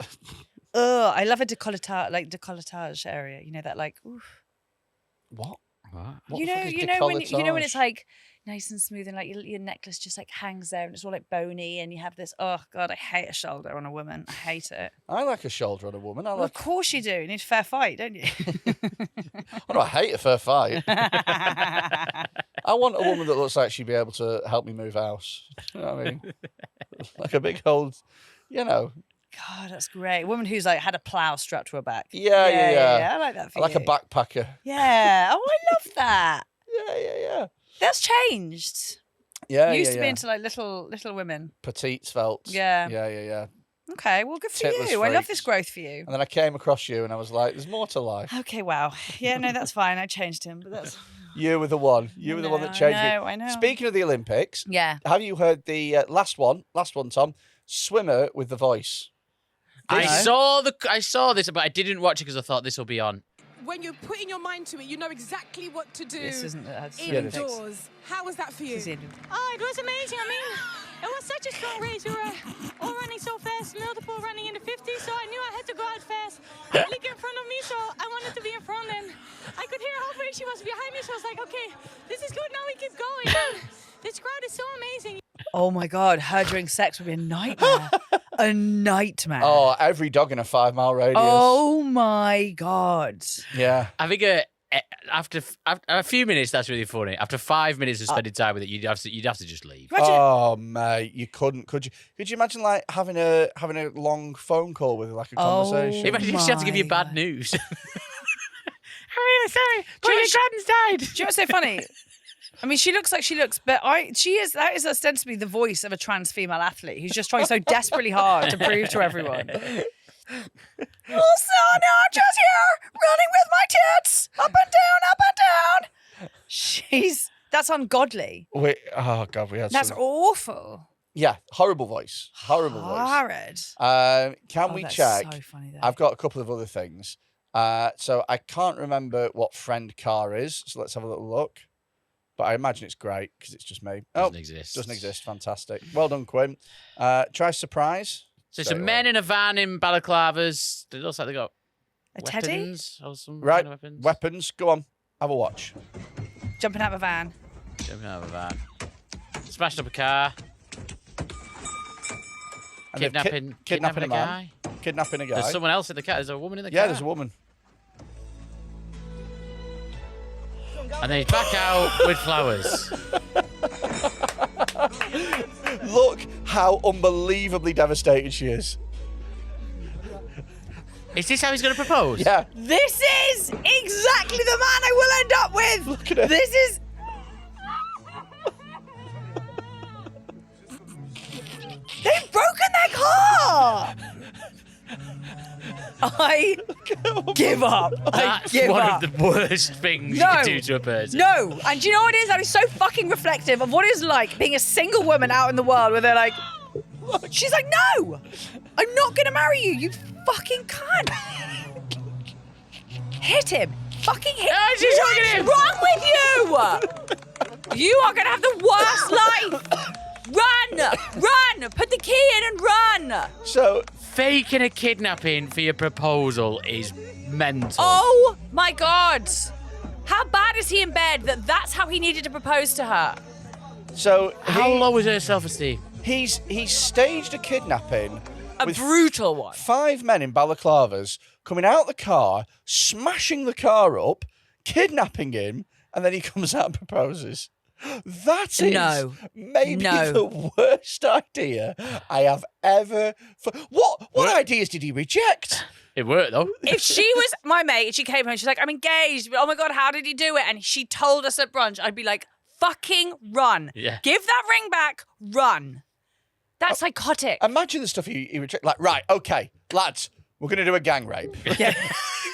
Oh, I love a décolletage area. You know that like, oof. What? What? What you the know, fuck is when when it's décolletage? like nice and smooth and like your necklace just like hangs there and it's all like bony and you have this. Oh God, I hate a shoulder on a woman. I hate it. I like a shoulder on a woman. Well, of course you do. You need a fair fight, don't you? I hate a fair fight. I want a woman that looks like she'd be able to help me move house. You know what I mean? Like a big old, you know. God, that's great. A woman who's like had a plough strapped to her back. Yeah. I like that for Like you. a backpacker. Yeah. Oh, I love that. Yeah. That's changed. Yeah, You used to yeah. be into like little women. Petite svelte. Yeah. Yeah. Okay, well, good for Titless you. I love freaks. this growth for you. And then I came across you and I was like, there's more to life. Okay, wow. Yeah, no, that's fine. I changed him, but that's. You were the one. You were the one that changed me. I know. Speaking of the Olympics, Yeah. have you heard the last one, Tom? Swimmer with the voice. I saw this, but I didn't watch it because I thought this will be on. When you're putting your mind to it, you know exactly what to do. This isn't. Indoors. How was that for you? Oh, it was amazing. I mean, it was such a strong race. We were all running so fast, multiple running in the 50s, so I knew I had to go out fast. Lick in front of me, so I wanted to be in front, and I could hear how brave she was behind me, so I was like, okay, this is good, now we keep going. This crowd is so amazing. Oh my God, her during sex would be a nightmare. A nightmare. Oh, every dog in a 5 mile radius. Oh my God. Yeah. I think after a few minutes, that's really funny. After 5 minutes of spending time with it, you'd have to just leave. Oh mate, you couldn't, could you? Could you imagine like having a long phone call with like a conversation? Imagine if she had to give you bad news. I'm really sorry. Julia Gradden's died. Do you know what's so funny? I mean, she looks like she looks, but that is ostensibly the voice of a trans female athlete who's just trying so desperately hard to prove to everyone. Oh, so now I'm just here running with my tits up and down. That's ungodly. Oh God, we had That's some... awful. Yeah, horrible voice. Horrible voice. Horrid. Can we that's check? so funny, though. I've got a couple of other things. So I can't remember what friend car is. So let's have a little look. But I imagine it's great because it's just me. Doesn't exist. Doesn't exist. Fantastic. Well done, Quinn. Try surprise. So some men in a van in balaclavas. It looks like they got A teddy? weapons or some Right. kind of weapons. Weapons. Go on. Have a watch. Jumping out of a van. Jumping out of a van. Smashed up a car. And they've Kidnapping a man. guy. Kidnapping a guy. There's someone else in the car. There's a woman in the car. Yeah, there's a woman. And then he's back out with flowers. Look how unbelievably devastated she is. Is this how he's going to propose? Yeah. This is exactly the man I will end up with. Look at her. This is. They've broken their car. I give up. That's I give one up. of the worst things you No. can do to a person. No, and do you know what it is? That is so fucking reflective of what it's like being a single woman out in the world where they're like, she's like, no, I'm not going to marry you. You fucking can't. Hit him. Fucking hit him. she's hugging him. What's wrong with you? You are going to have the worst life. Run. Put the key in and run. So, Faking a kidnapping for your proposal is mental. Oh my God. How bad is he in bed that that's how he needed to propose to her? so How low was her self-esteem? he's staged a kidnapping. A with brutal one. 5 men in balaclavas coming out the car, smashing the car up, kidnapping him, and then he comes out and proposes. That is maybe the worst idea I have ever. What ideas did he reject? It worked, though. If she was my mate and she came home, she's like, I'm engaged. Oh my God, how did he do it? And she told us at brunch, I'd be like, fucking run. Yeah. Give that ring back, run. That's psychotic. Imagine the stuff he rejected. Like, right, okay, lads, we're going to do a gang rape. Yeah,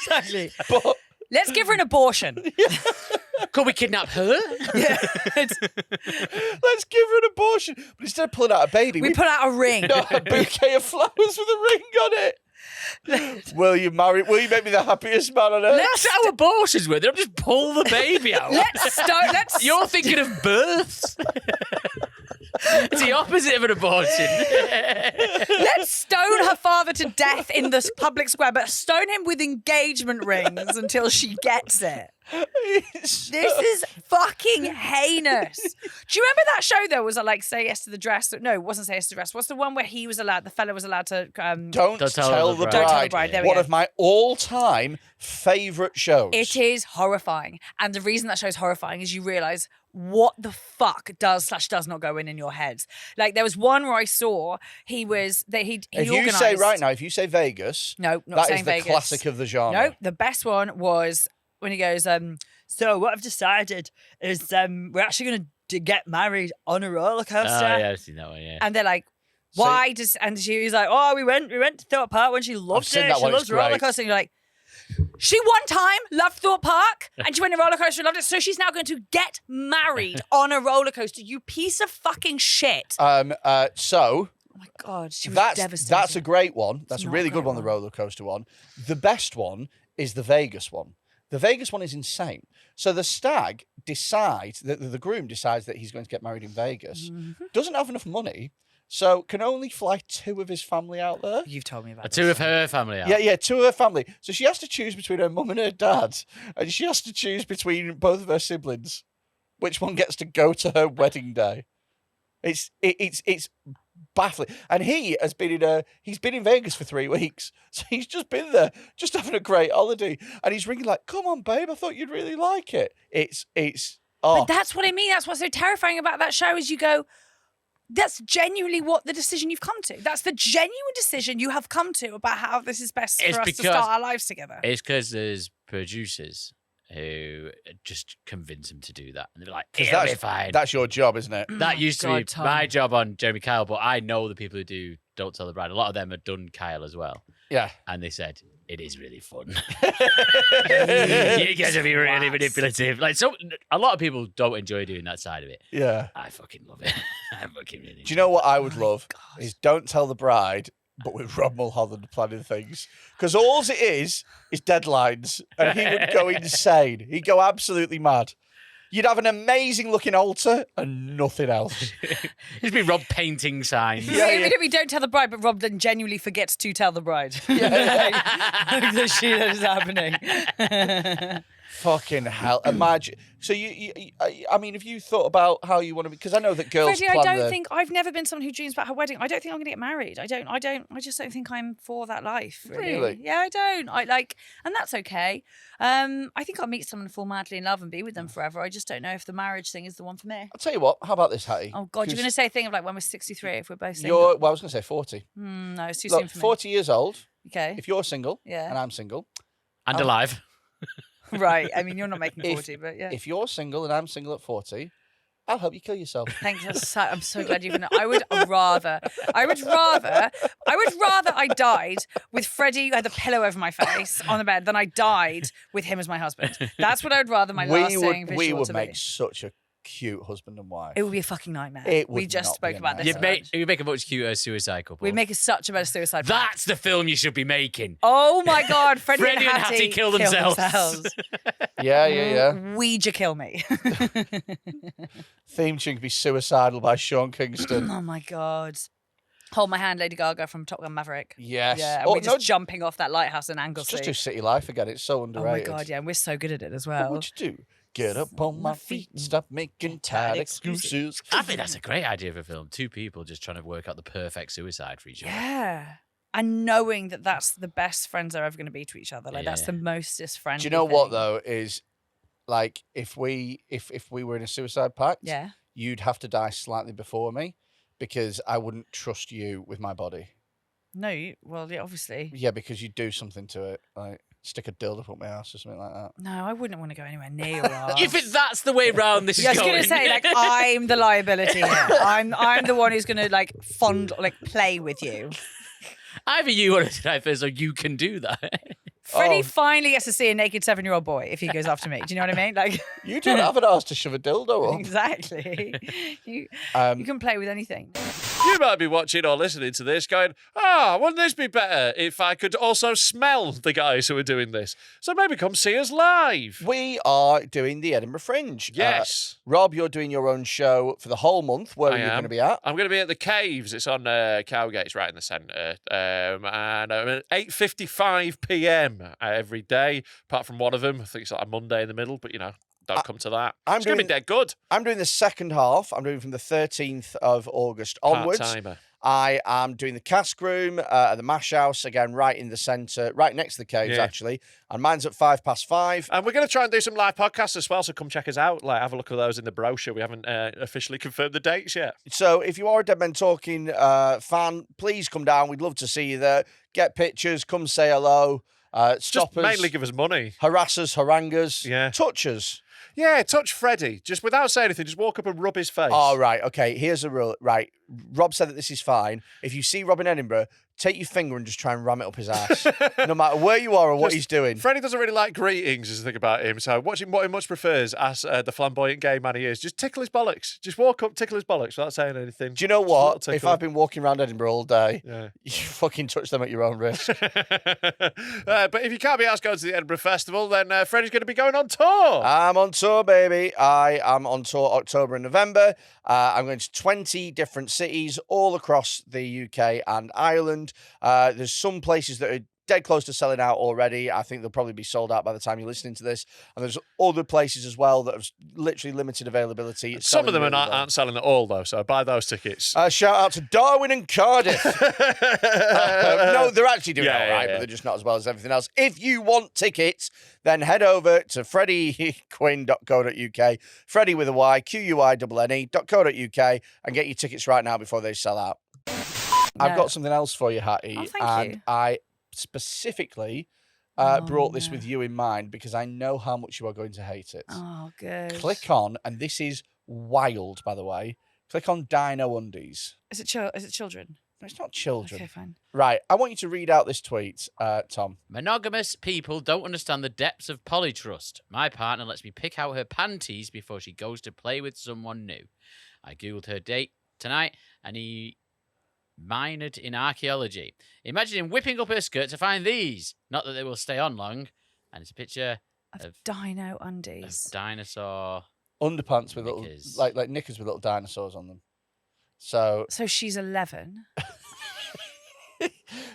exactly. But Let's give her an abortion. Could we kidnap her? Yeah. let's give her an abortion. But instead of pulling out a baby, We put out a ring. no, a bouquet of flowers with a ring on it. Will you make me the happiest man on earth? That's how abortions work. They don't just pull the baby out. Let's You're thinking of births. It's the opposite of an abortion. Let's stone her father to death in this public square, but stone him with engagement rings until she gets it. This is fucking heinous. Do you remember that show though? Was it like Say Yes to the Dress? No, it wasn't Say Yes to the Dress. What's the one where the fella was allowed to Don't tell the bride. Don't Tell the Bride. There we One go. of my all-time favourite shows. It is horrifying. And the reason that show's horrifying is you realise what the fuck does not go in your heads. Like there was one where I saw he If you organised. say right now, if you say Vegas, No, not that saying is the Vegas. classic of the genre. No, the best one was when he goes, so what I've decided is we're actually going to get married on a roller coaster. Oh, yeah, I've seen that one, yeah. And they're like, So- why does, and she's like, oh, we went to Thorpe Park when she loved seen it. that She one, loves it's roller great. coaster. And you're like, she one time loved Thorpe Park and she went on a roller coaster and loved it. So she's now going to get married on a roller coaster. You piece of fucking shit. So Oh my God, she was devastated. that's a great one. That's a not really a good great one, the roller coaster one. The best one is the Vegas one. The Vegas one is insane. So the stag decides, the groom decides that he's going to get married in Vegas, doesn't have enough money, so can only fly 2 of his family out there. You've told me about this. 2 of her family. Yeah, 2 of her family. So she has to choose between her mum and her dad, and she has to choose between both of her siblings. Which one gets to go to her wedding day? It's baffling. And he has been he's been in Vegas for 3 weeks. So he's just been there, just having a great holiday. And he's ringing like, come on, babe, I thought you'd really like it. But that's what I mean. That's what's so terrifying about that show is you go, that's genuinely what the decision you've come to. That's the genuine decision you have come to about how this is best for us to start our lives together. It's because there's producers who just convince them to do that. And they're like, it'll be fine. That's your job, isn't it? That used to be God, my job on Jeremy Kyle, but I know the people who do Don't Tell the Bride. A lot of them have done Kyle as well. Yeah. And they said, it is really fun. You get to be really manipulative. Like, so a lot of people don't enjoy doing that side of it. Yeah. I fucking love it. I fucking really Do you know what I would love? Is Don't Tell the Bride, but with Rob Mulholland planning things. Because all it is deadlines. And he would go insane. He'd go absolutely mad. You'd have an amazing looking altar and nothing else. It'd be Rob painting signs. Even if we don't tell the bride, but Rob then genuinely forgets to tell the bride. That shit is happening. Fucking hell! Imagine. So I mean, have you thought about how you want to be? Because I know that girls. Freddie, I don't think I've never been someone who dreams about her wedding. I don't think I'm going to get married. I just don't think I'm for that life. Really? Yeah, I don't. And that's okay. I think I'll meet someone and fall madly in love and be with them forever. I just don't know if the marriage thing is the one for me. I'll tell you what. How about this, Hattie? Oh God, you're going to say a thing of like when we're 63 if we're both single. Well, I was going to say 40. No, it's too Look, soon for me. 40 years old. Okay. If you're single, Yeah. and I'm single, And alive. Right. I mean, you're not making 40, but yeah. if you're single and I'm single at 40, I'll help you kill yourself. Thanks. I'm so glad you've. I would rather I died with Freddie had the pillow over my face on the bed than I died with him as my husband. That's what I would rather my last saying visual We would to make be. such a cute husband and wife. It would be a fucking nightmare. We just not spoke be a about this. nightmare. You make a much cuter suicide couple. We make such a better suicide. That's the film you should be making. Oh my God, Freddie and and Hattie kill themselves. Yeah. Ouija kill me. Theme tune could be Suicidal by Sean Kingston. Oh my God. Hold My Hand, Lady Gaga from Top Gun Maverick. Yes. Yeah, and we're just jumping off that lighthouse in Anglesey. Just do City Life again. It's so Oh underrated. my God, yeah, and we're so good at it as well. What would you do? Get up on my feet and stop making tight excuses. I think that's a great idea for a film. Two people just trying to work out the perfect suicide for each other. Yeah. And knowing that that's the best friends they're ever going to be to each other. Like, that's the mostest friendly Do you know thing. what, though, is like if we were in a suicide pact, you'd have to die slightly before me because I wouldn't trust you with my body. No, yeah, obviously. Yeah, because you'd do something to it, like stick a dildo up my ass or something like that. No, I wouldn't want to go anywhere near your ass. You think that's the way round this is I was going? going to say, like, I'm the liability here. I'm the one who's going to, like, play with you. Either you want to die first or you can do that. Freddie finally gets to see a naked 7-year-old boy if he goes after me. Do you know what I mean? Like, you don't have an ass to shove a dildo up. Exactly. You can play with anything. You might be watching or listening to this going, wouldn't this be better if I could also smell the guys who are doing this? So maybe come see us live. We are doing the Edinburgh Fringe. Yes. Rob, you're doing your own show for the whole month. Where are you going to be at? I'm going to be at the Caves. It's on Cowgate. It's right in the centre. And I'm at 8:55 p.m. Every day, apart from one of them. I think it's like a Monday in the middle, but, don't come to that. It's going to be dead good. I'm doing the second half. I'm doing from the 13th of August onwards. Part-timer. I am doing the cask room at the Mash House, again, right in the centre, right next to the Caves, actually. And mine's at 5:05. And we're going to try and do some live podcasts as well, so come check us out. Like, have a look at those in the brochure. We haven't officially confirmed the dates yet. So if you are a Dead Men Talking fan, please come down. We'd love to see you there. Get pictures, come say hello. Stop us. Mainly give us money. Harass us, harangue us. Yeah. Touch us. Yeah, touch Freddie. Just without saying anything, just walk up and rub his face. Oh, right. Okay, here's a rule. Right. Rob said that this is fine. If you see Rob in Edinburgh, take your finger and just try and ram it up his ass. No matter where you are or what he's doing. Freddie doesn't really like greetings, is the thing about him. So what he much prefers, as the flamboyant gay man he is, just tickle his bollocks. Just walk up, tickle his bollocks without saying anything. Do you know what? If I've been walking around Edinburgh all day, you fucking touch them at your own risk. But if you can't be asked going to the Edinburgh Festival, then Freddie's going to be going on tour. I'm on tour, baby. I am on tour October and November. I'm going to 20 different cities all across the UK and Ireland. There's some places that are dead close to selling out already. I think they'll probably be sold out by the time you're listening to this. And there's other places as well that have literally limited availability. It's Some of them really aren't selling at all, though, so buy those tickets. Shout out to Darwin and Cardiff. No, they're actually doing all right, but they're just not as well as everything else. If you want tickets, then head over to freddyquinne.co.uk, Freddy with a Y, QUINNE.co.uk, and get your tickets right now before they sell out. I've got something else for you, Hattie. Oh, thank and you. I specifically brought this with you in mind because I know how much you are going to hate it. Oh, good. Click on, and this is wild, by the way. Click on Dino Undies. Is it children? No, it's not children. Okay, fine. Right. I want you to read out this tweet, Tom. Monogamous people don't understand the depths of polytrust. My partner lets me pick out her panties before she goes to play with someone new. I googled her date tonight, and he minored in archaeology. Imagine him whipping up her skirt to find these. Not that they will stay on long. And it's a picture of dino undies. Of dinosaur underpants with knickers. little, like knickers with little dinosaurs on them. So she's 11.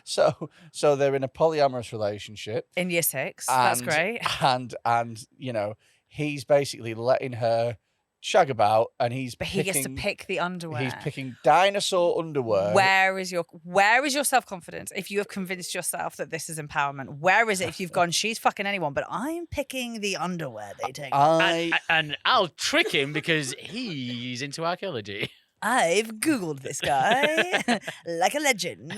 So they're in a polyamorous relationship. In year 6. That's great. And you know, he's basically letting her shag about, and But he gets to pick the underwear. He's picking dinosaur underwear. Where is your self-confidence if you have convinced yourself that this is empowerment? Where is it if you've gone, she's fucking anyone, but I'm picking the underwear they take? And I'll trick him because he's into archaeology. I've Googled this guy like a legend.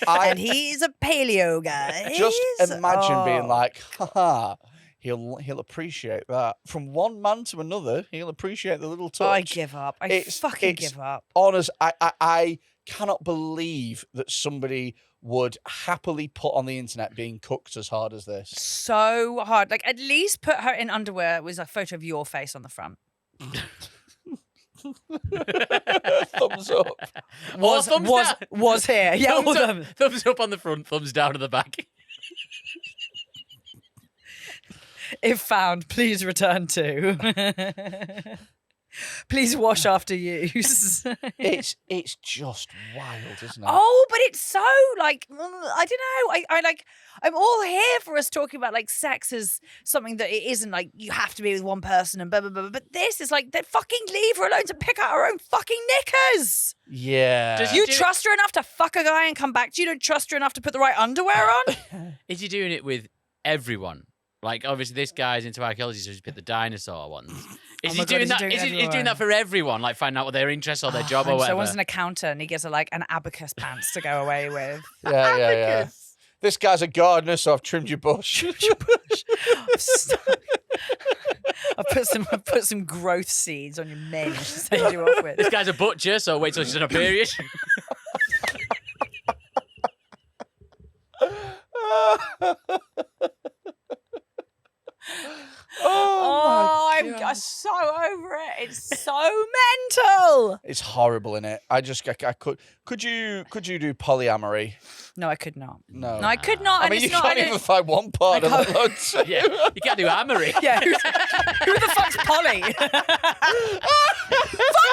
And he's a paleo guy. Just imagine being like, haha. He'll appreciate that. From one man to another, he'll appreciate the little touch. I give up. I fucking give up. Honest, I cannot believe that somebody would happily put on the internet being cooked as hard as this. So hard. Like, at least put her in underwear with a photo of your face on the front. Thumbs up. Was here. Yeah, thumbs up on the front, thumbs down on the back. If found, please return to. Please wash after use. It's just wild, isn't it? Oh, but it's so like I don't know. I'm all here for us talking about like sex as something that it isn't like you have to be with one person and blah blah blah. But this is like they fucking leave her alone to pick out her own fucking knickers. Yeah. You trust her enough to fuck a guy and come back to you? Don't trust her enough to put the right underwear on? Is he doing it with everyone? Like, obviously, this guy's into archaeology, so he's picked the dinosaur ones. Is he doing that? Is he doing that for everyone? Like, find out what their interests or their job or whatever? So one's an accountant. He gets an abacus pants to go away with. Yeah. This guy's a gardener, so I've trimmed your bush. I've put some growth seeds on your mange to send you off with. This guy's a butcher, so wait till she's on a period. I'm so over it. It's so mental. It's horrible, innit? I could you do polyamory? No, I could not. No, I could not. I mean, you can't even find one part of it. Yeah, you can't do amory. Yeah, who the fuck's Polly? Fuck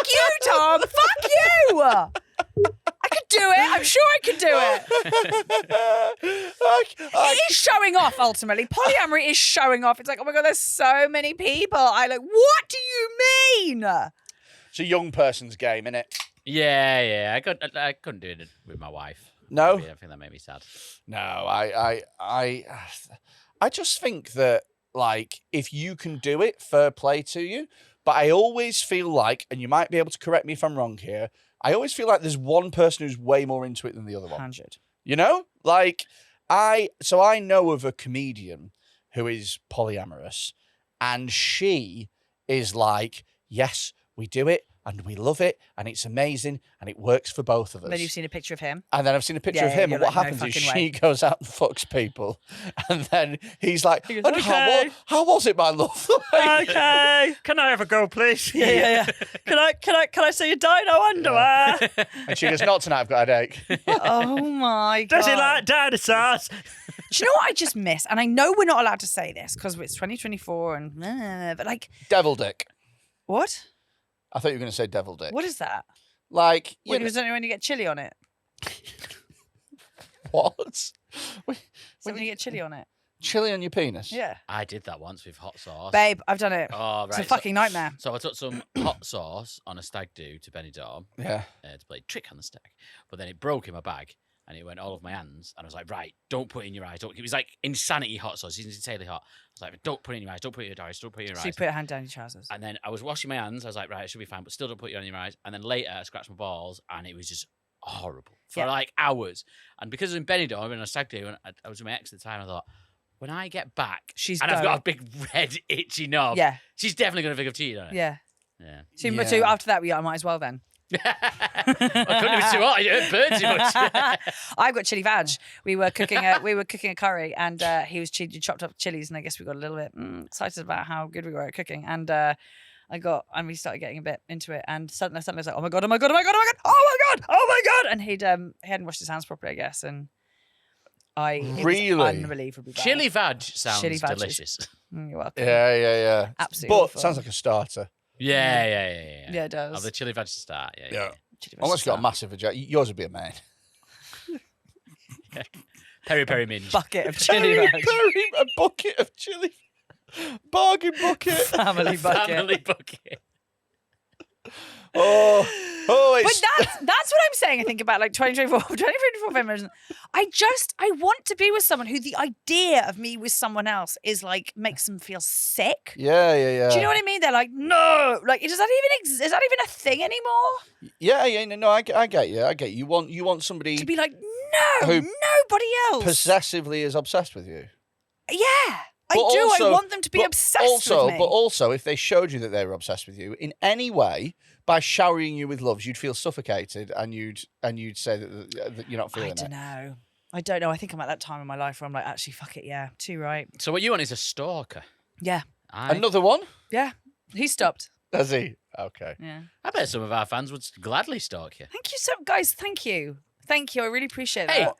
you, Tom. Fuck you. I could do it. I'm sure I could do it. It is showing off, ultimately. Polyamory is showing off. It's like, oh my God, there's so many people. What do you mean? It's a young person's game, innit? Yeah. I couldn't do it with my wife. No? I think that made me sad. No, I just think that, like, if you can do it, fair play to you. But I always feel like, and you might be able to correct me if I'm wrong here, I always feel like there's one person who's way more into it than the other one. 100. You know? Like, I know of a comedian who is polyamorous, and she is like, yes, we do it, and we love it, and it's amazing, and it works for both of us. And then you've seen a picture of him. And then I've seen a picture of him, and what happens is she goes out and fucks people, and then he's like, goes, okay. how was it, my love? Okay, can I have a go, please? Yeah. Can I see your dino underwear? And she goes, not tonight, I've got a headache. Oh my God. Does he like dinosaurs? Do you know what I just miss? And I know we're not allowed to say this because it's 2024 and but like Devil dick. What? I thought you were going to say devil dick. What is that? Like, when you get chili on it. What? When you get chili on it. Chili on your penis? Yeah. I did that once with hot sauce. Babe, I've done it. Oh, right. It's a fucking nightmare. So I took some hot sauce on a stag do to Benidorm. Yeah. To play trick on the stag. But then it broke in my bag and it went all over my hands. And I was like, right, don't put it in your eyes. It was like insanity hot sauce. It's insanely hot. I was like, don't put it in your eyes. Don't put it in your eyes. Don't put it in your eyes. So you put your hand down your trousers. And then I was washing my hands. I was like, right, it should be fine. But still don't put it on your eyes. And then later I scratched my balls and it was just horrible for like hours. And because I was in Benidorm in a stag do, and I was with my ex at the time, I thought, when I get back, I've got a big red itchy knob. Yeah. She's definitely going to think I've cheated on her. Yeah. Yeah. So after that, I might as well then. I couldn't have been too hot. It burned too much. I've got chili vag. We were cooking a curry, and he chopped up chilies, and I guess we got a little bit excited about how good we were at cooking, and we started getting a bit into it, and suddenly I was like, oh my god, and he hadn't washed his hands properly, I guess, and it was unbelievable. Chili vag sounds delicious. You're welcome. Yeah. Absolutely. But awful. sounds like a starter. Yeah. Yeah, it does. Of the chili veg to start. Yeah. Unless you've got a massive vagina. Yours would be a main. Peri peri minge. Bucket of chili bags. A bucket of chili. Bargain bucket. Family bucket. Family bucket. Oh, But it's... that's what I'm saying. I think about like 2024 feminism. I want to be with someone who the idea of me with someone else is like makes them feel sick. Yeah. Do you know what I mean? They're like, no, like does that even exist? Is that even a thing anymore? Yeah. No, I get you. I get you. You want somebody To be like, no, who nobody else. possessively is obsessed with you. Yeah. I do. I want them to be obsessed with me. But also, if they showed you that they were obsessed with you in any way, by showering you with loves, you'd feel suffocated, and you'd say that you're not feeling it. I don't know. I think I'm at that time in my life where I'm like, actually, fuck it. Yeah, too right. So what you want is a stalker. Yeah. Another one? Yeah. He stopped. Does he? Okay. Yeah. I bet some of our fans would gladly stalk you. Thank you, guys. Thank you. Thank you. I really appreciate Hey, that.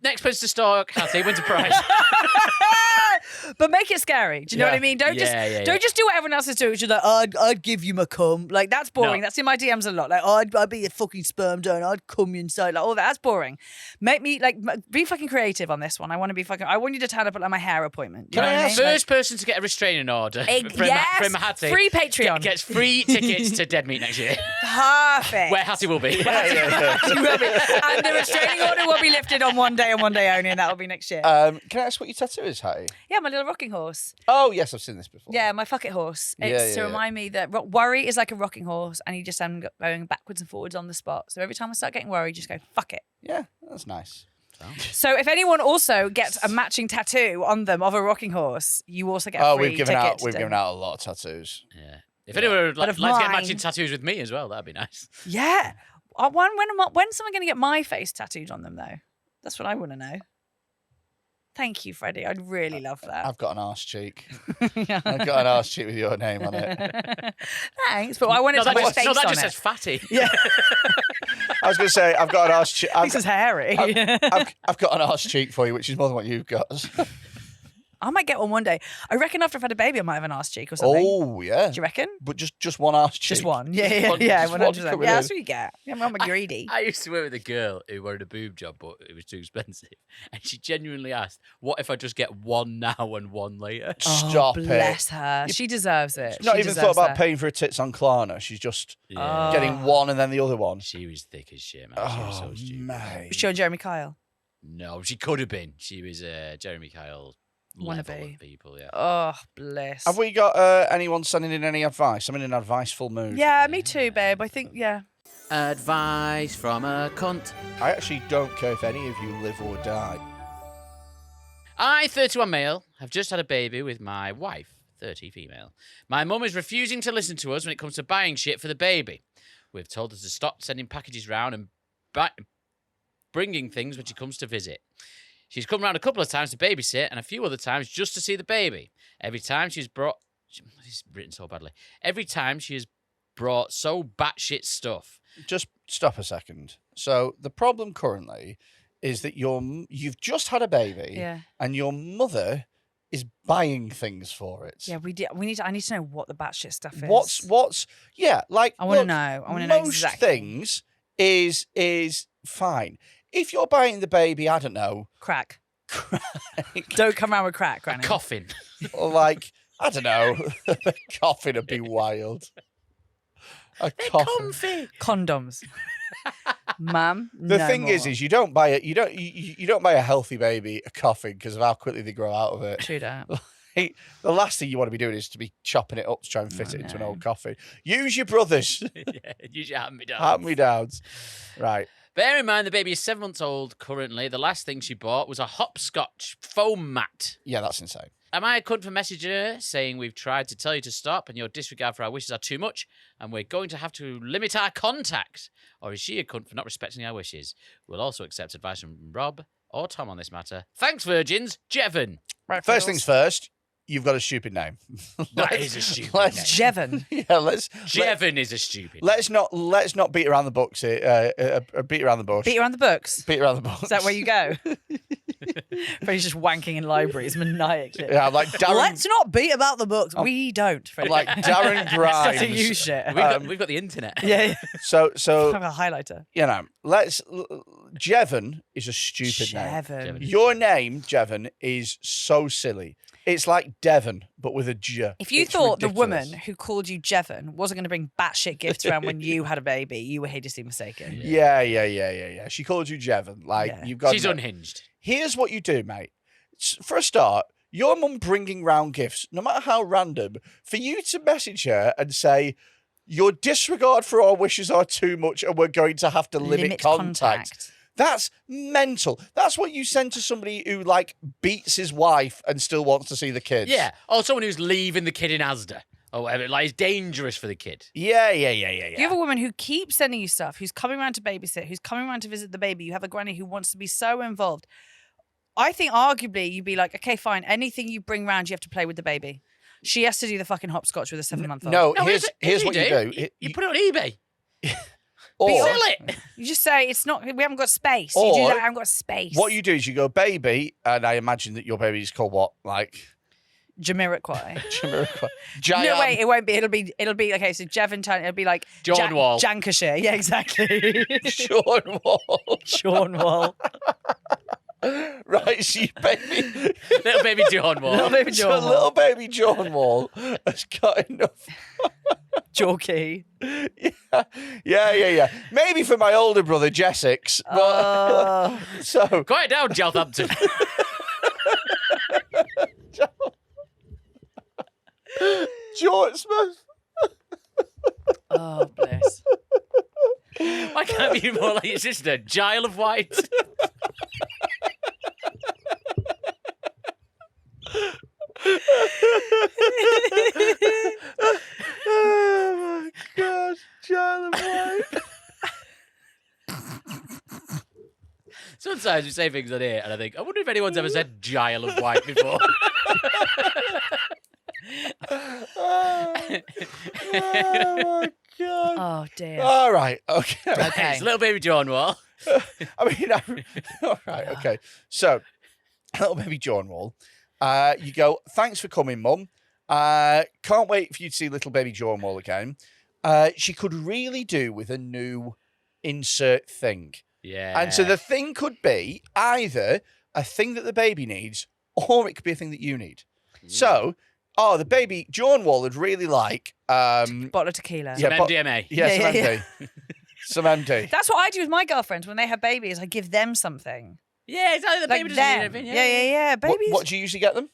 next person to stalk, Hatty wins a prize. But make it scary. Do you know what I mean? Don't just do what everyone else is doing. Just like, I'd give you my cum. Like that's boring. No. That's in my DMs a lot. Like, I'd be a fucking sperm donor. I'd cum you inside. Like all that. That's boring. Make me like be fucking creative on this one. I want you to turn up at like my hair appointment. Can I ask? First person to get a restraining order from Hatty. Free Patreon. Gets free tickets to Dead Meat next year. Perfect. Where Hatty will be. She will be. And the restraining order will be lifted on one day and one day only, and that will be next year. Can I ask what your tattoo is, Hattie? Yeah, my little rocking horse. Oh, yes, I've seen this before. Yeah, my fuck it horse. It's to remind me that worry is like a rocking horse and you just end up going backwards and forwards on the spot. So every time I start getting worried, just go, fuck it. Yeah, that's nice. So if anyone also gets a matching tattoo on them of a rocking horse, you also get a free we've given ticket. out a lot of tattoos. Yeah. If anyone would like to get mine- matching tattoos with me as well, that'd be nice. Yeah. When's someone going to get my face tattooed on them, though? That's what I want to know. Thank you, Freddie. I'd really love that. I've got an arse cheek. I've got an arse cheek with your name on it. Thanks, but I want it to have my face that on just it. says fatty. Yeah. I was going to say, I've got an arse cheek. This is hairy. I've got an arse cheek for you, which is more than what you've got. I might get one day. I reckon after I've had a baby, I might have an arse cheek or something. Oh, yeah. Do you reckon? But just one arse cheek. Just one. Yeah, Just one 100%. coming Yeah, in. that's what you get. Yeah, I'm greedy. I used to work with a girl who wanted a boob job, but it was too expensive. And she genuinely asked, what if I just get one now and one later? Stop it. Bless her. She deserves it. She's not She even deserves thought about that. paying for her tits on Klarna. She's just Yeah. getting one and then the other one. She was thick as shit, man. She was so stupid. mate. Was she on Jeremy Kyle? No, she could have been. She was Jeremy Kyle level Wannabe. of people, yeah. Oh, bless. Have we got anyone sending in any advice? I'm in an adviceful mood. Yeah, me too, babe. I think, yeah. Advice from a cunt. I actually don't care if any of you live or die. I, 31 male, have just had a baby with my wife, 30 female. My mum is refusing to listen to us when it comes to buying shit for the baby. We've told her to stop sending packages round and bringing things when she comes to visit. She's come round a couple of times to babysit and a few other times just to see the baby. Every time she's brought... It's written so badly. Every time she has brought so batshit stuff. Just stop a second. So the problem currently is that you've just had a baby and your mother is buying things for it. Yeah, I need to know what the batshit stuff is. What's like I want to look, know. I want to know most exactly. things is fine. If you're buying the baby, I don't know, Crack. Don't come around with crack, A Granny. coffin. or like I don't know, a coffin would be wild. A coffin. Comfy. Condoms. Mum, The no thing more. is you don't buy it. You don't buy a healthy baby a coffin because of how quickly they grow out of it. True that. The last thing you want to be doing is to be chopping it up to try and fit it into an old coffin. Use your brothers. Yeah, use your hand-me-downs. Hand-me-downs. Right. Bear in mind the baby is 7 months old currently. The last thing she bought was a hopscotch foam mat. Yeah, that's insane. Am I a cunt for messaging her saying we've tried to tell you to stop and your disregard for our wishes are too much and we're going to have to limit our contact? Or is she a cunt for not respecting our wishes? We'll also accept advice from Rob or Tom on this matter. Thanks, virgins. Jevon. Right, First things first, you've got a stupid name. That is a stupid name. Jevon. Yeah, Jevon is a stupid name. let's not beat around the bush here. Beat around the bush. Beat around the books. Beat around the bush. Is that where you go? Freddie's just wanking in libraries maniacally. Yeah, I'm like Darren. Let's not beat about the books. We don't, Freddie. I'm like Darren Grimes. Doesn't use shit. We've got the internet. Yeah. So Have a highlighter. you know, let's Jevon is a stupid name. Jevon. Your name, Jevon, is so silly. It's like Devon, but with a J. If you It's thought ridiculous. the woman who called you Jevon wasn't going to bring batshit gifts around when you had a baby, you were hideously mistaken. Yeah. She called you Jevon. Like you've got. She's unhinged. Here's what you do, mate. For a start, your mum bringing round gifts, no matter how random, for you to message her and say, your disregard for our wishes are too much and we're going to have to limit contact. That's mental. That's what you send to somebody who, like, beats his wife and still wants to see the kids. Yeah. Or someone who's leaving the kid in Asda. Or whatever. Like, it's dangerous for the kid. Yeah. You have a woman who keeps sending you stuff, who's coming around to babysit, who's coming around to visit the baby. You have a granny who wants to be so involved. I think arguably you'd be like, okay, fine. Anything you bring round, you have to play with the baby. She has to do the fucking hopscotch with a 7-month-old. No, here's what you do. You put it on eBay. Or, sell it. You just say, it's not, we haven't got space. Or, you do that, I haven't got space. What you do is you go, baby, and I imagine that your baby is called what? Like... Jamiroquai. Giant. No, wait, it won't be. It'll be okay. So Jevon Town. It'll be like Jornwall. Jankashire. Yeah, exactly. Jornwall. Right, so you baby. Little baby Jornwall. Little baby So Jornwall. little baby Jornwall has got enough. Jorky. Yeah. Maybe for my older brother, Jessix. But, so Quiet down, Southampton. Jortsmouth. Oh, bless. Why can't it be more like your sister, Gile of White? Oh my God, Giant of White. Sometimes we say things on here and I think, I wonder if anyone's ever said Gile of White before. Oh my God. Oh dear. All right. Okay. Okay. It's little baby Jornwall. I mean, all right. Okay. So, little baby Jornwall. You go, thanks for coming, Mum. Can't wait for you to see little baby Jornwall again. She could really do with a new insert thing. Yeah. And so the thing could be either a thing that the baby needs or it could be a thing that you need. So, the baby Jornwall would really like... Bottle of tequila. Some MDMA. Yeah, some MD. Some MD. That's what I do with my girlfriends when they have babies. I give them something. Yeah, it's like the baby doesn't need anything. Yeah. Babies. What do you usually get them?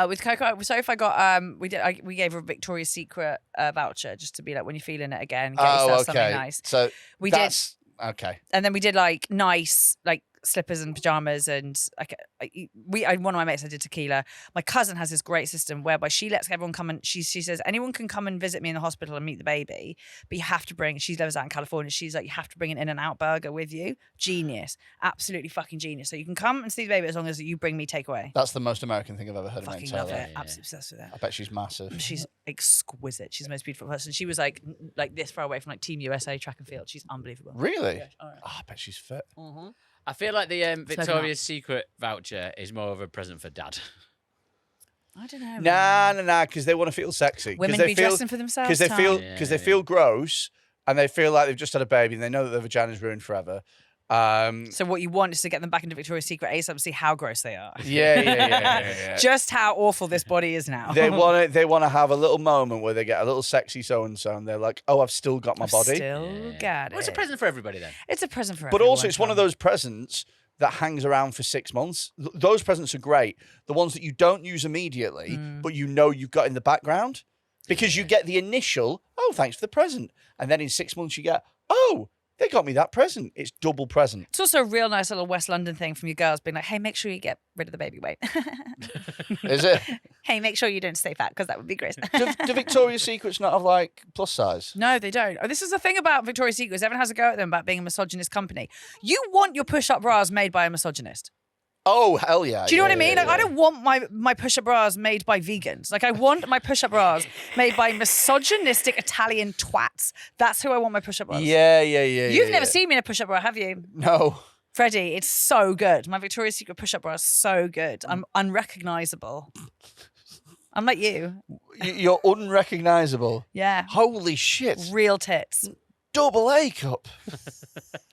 With Coco, so if I got we gave her a Victoria's Secret voucher just to be like, when you're feeling it again, get yourself something nice. So we that's, did okay, and then we did like nice like slippers and pajamas, and one of my mates, I did tequila. My cousin has this great system whereby she lets everyone come and she says anyone can come and visit me in the hospital and meet the baby, but you have to bring. She lives out in California. She's like, you have to bring an In-N-Out burger with you. Genius, absolutely fucking genius. So you can come and see the baby as long as you bring me takeaway. That's the most American thing I've ever heard in my Fucking entire love life. it. Absolutely obsessed with it. I bet she's massive. She's exquisite. She's the most beautiful person. She was like this far away from like Team USA track and field. She's unbelievable. Really? Yeah, all right. I bet she's fit. Mm-hmm. I feel like the Victoria's Secret voucher is more of a present for Dad. I don't know. Nah, because they want to feel sexy. Women they be feel, dressing for themselves. Because they feel Tom. gross and they feel like they've just had a baby and they know that their vagina's ruined forever. So what you want is to get them back into Victoria's Secret ASAP and see how gross they are. Yeah. Just how awful this body is now. They want to have a little moment where they get a little sexy so and so, and they're like, "Oh, I've still got my body." Still got it. Well, it's a present for everybody then. It's a present for But everyone. also, it's one of those presents that hangs around for 6 months. Those presents are great. The ones that you don't use immediately, but you know you've got in the background, because you get the initial, "Oh, thanks for the present," and then in 6 months you get, "Oh, they got me that present." It's double present. It's also a real nice little West London thing from your girls being like, hey, make sure you get rid of the baby weight. Is it? Hey, make sure you don't stay fat because that would be great. Do Victoria's Secrets not have like plus size? No, they don't. Oh, this is the thing about Victoria's Secrets. Everyone has a go at them about being a misogynist company. You want your push-up bras made by a misogynist. Oh, hell yeah. Do you know what I mean? Like, I don't want my push-up bras made by vegans. Like, I want my push-up bras made by misogynistic Italian twats. That's who I want my push-up bras. Yeah. You've never seen me in a push-up bra, have you? No. Freddie, it's so good. My Victoria's Secret push-up bra is so good. I'm unrecognizable. I'm like you. You're unrecognizable. Yeah. Holy shit. Real tits. double A cup.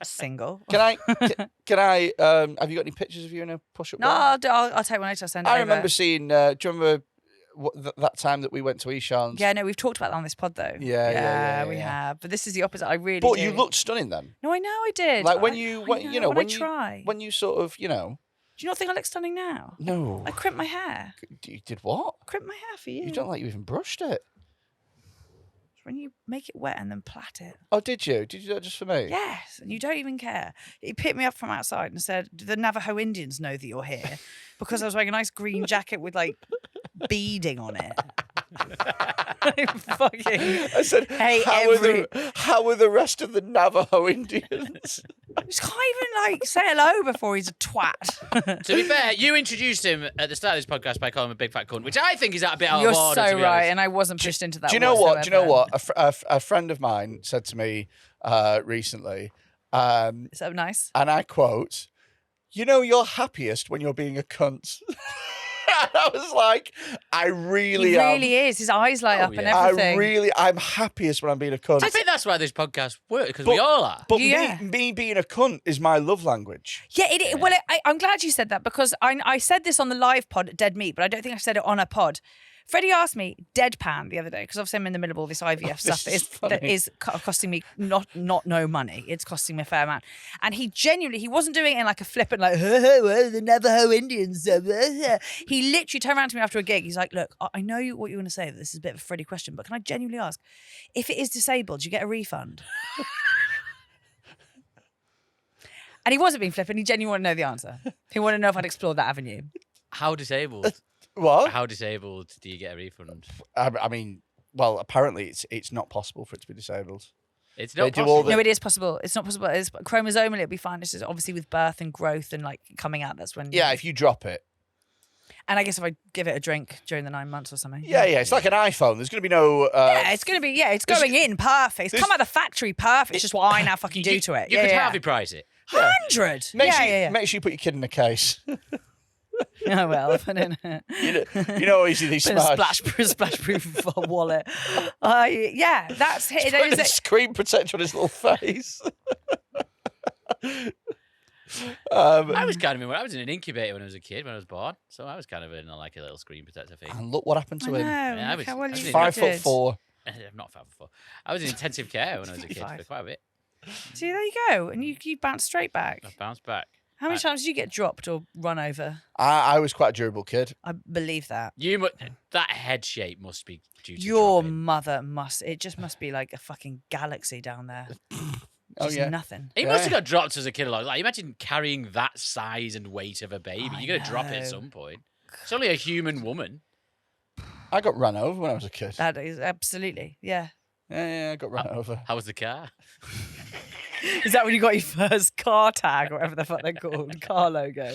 Single. Can I? Have you got any pictures of you in a push-up? No, I'll take one later. I'll send it I over. remember seeing. Do you remember that time that we went to Ishan's? Yeah, no, we've talked about that on this pod though. Yeah, we have. But this is the opposite. I really. But do. you looked stunning then. No, I know I did. Like when I you try. when you sort of Do you not think I look stunning now? No. I crimped my hair. You did what? Crimped my hair for you. You don't like you even brushed it. When you make it wet and then plait it. Oh, did you? Did you do that just for me? Yes, and you don't even care. He picked me up from outside and said, "Do the Navajo Indians know that you're here?" Because I was wearing a nice green jacket with like beading on it. I said, how are the rest of the Navajo Indians? Just can't even like say hello before he's a twat. To be fair, you introduced him at the start of this podcast by calling him a big fat cunt, which I think is a bit out You're of order. so to be right, honest. and I wasn't pushed into that. Do you know what? Do you know what? A friend of mine said to me recently. Is that nice? And I quote, "You know, you're happiest when you're being a cunt." And I was like, I really He am. really is. His eyes light up and everything. I'm happiest when I'm being a cunt. I think that's why this podcast works, because we all are. But me being a cunt is my love language. Yeah, well, I'm glad you said that because I said this on the live pod at Dead Meat, but I don't think I said it on a pod. Freddie asked me deadpan the other day because obviously I'm in the middle of all this IVF stuff that is costing me not no money. It's costing me a fair amount. And he wasn't doing it in like a flippant like the Navajo Indians. He literally turned around to me after a gig. He's like, "Look, I know what you want to say. That this is a bit of a Freddie question, but can I genuinely ask, if it is disabled, do you get a refund?" And he wasn't being flippant. He genuinely wanted to know the answer. He wanted to know if I'd explored that avenue. How disabled? What? How disabled do you get a refund? I mean, well, apparently it's not possible for it to be disabled. It's not possible. No, it is possible. It's not possible. It's chromosomally, it'll be fine. It's just obviously with birth and growth and like coming out, that's when. Yeah, if you drop it. And I guess if I give it a drink during the 9 months or something. Yeah. It's like an iPhone. There's going to be no. It's going to be. Yeah, it's going in perfect. It's come out of the factory perfect. It's just what I now fucking do to it. You could Harvey price it. 100. Make sure you put your kid in a case. Oh well, I don't know. You know how easy these smash. Splash-proof wallet. That's it. Put a screen protector on his little face. I was kind of I was in an incubator when I was a kid, when I was born, so I was kind of in like a little screen protector thing. And look what happened to him. Yeah, I was 5'4". I'm not 5'4". I was in intensive care when I was a kid for quite a bit. See, there you go, and you bounced straight back. I bounced back. How many times did you get dropped or run over? I was quite a durable kid. I believe that. That head shape must be due to your dropping. mother must. It just must be like a fucking galaxy down there. Just nothing. He must have got dropped as a kid a lot. Like, imagine carrying that size and weight of a baby. You're gonna drop it at some point. It's only a human woman. I got run over when I was a kid. That is absolutely, yeah. Yeah, I got run over. How was the car? Is that when you got your first car tag or whatever the fuck they're called? Car logo.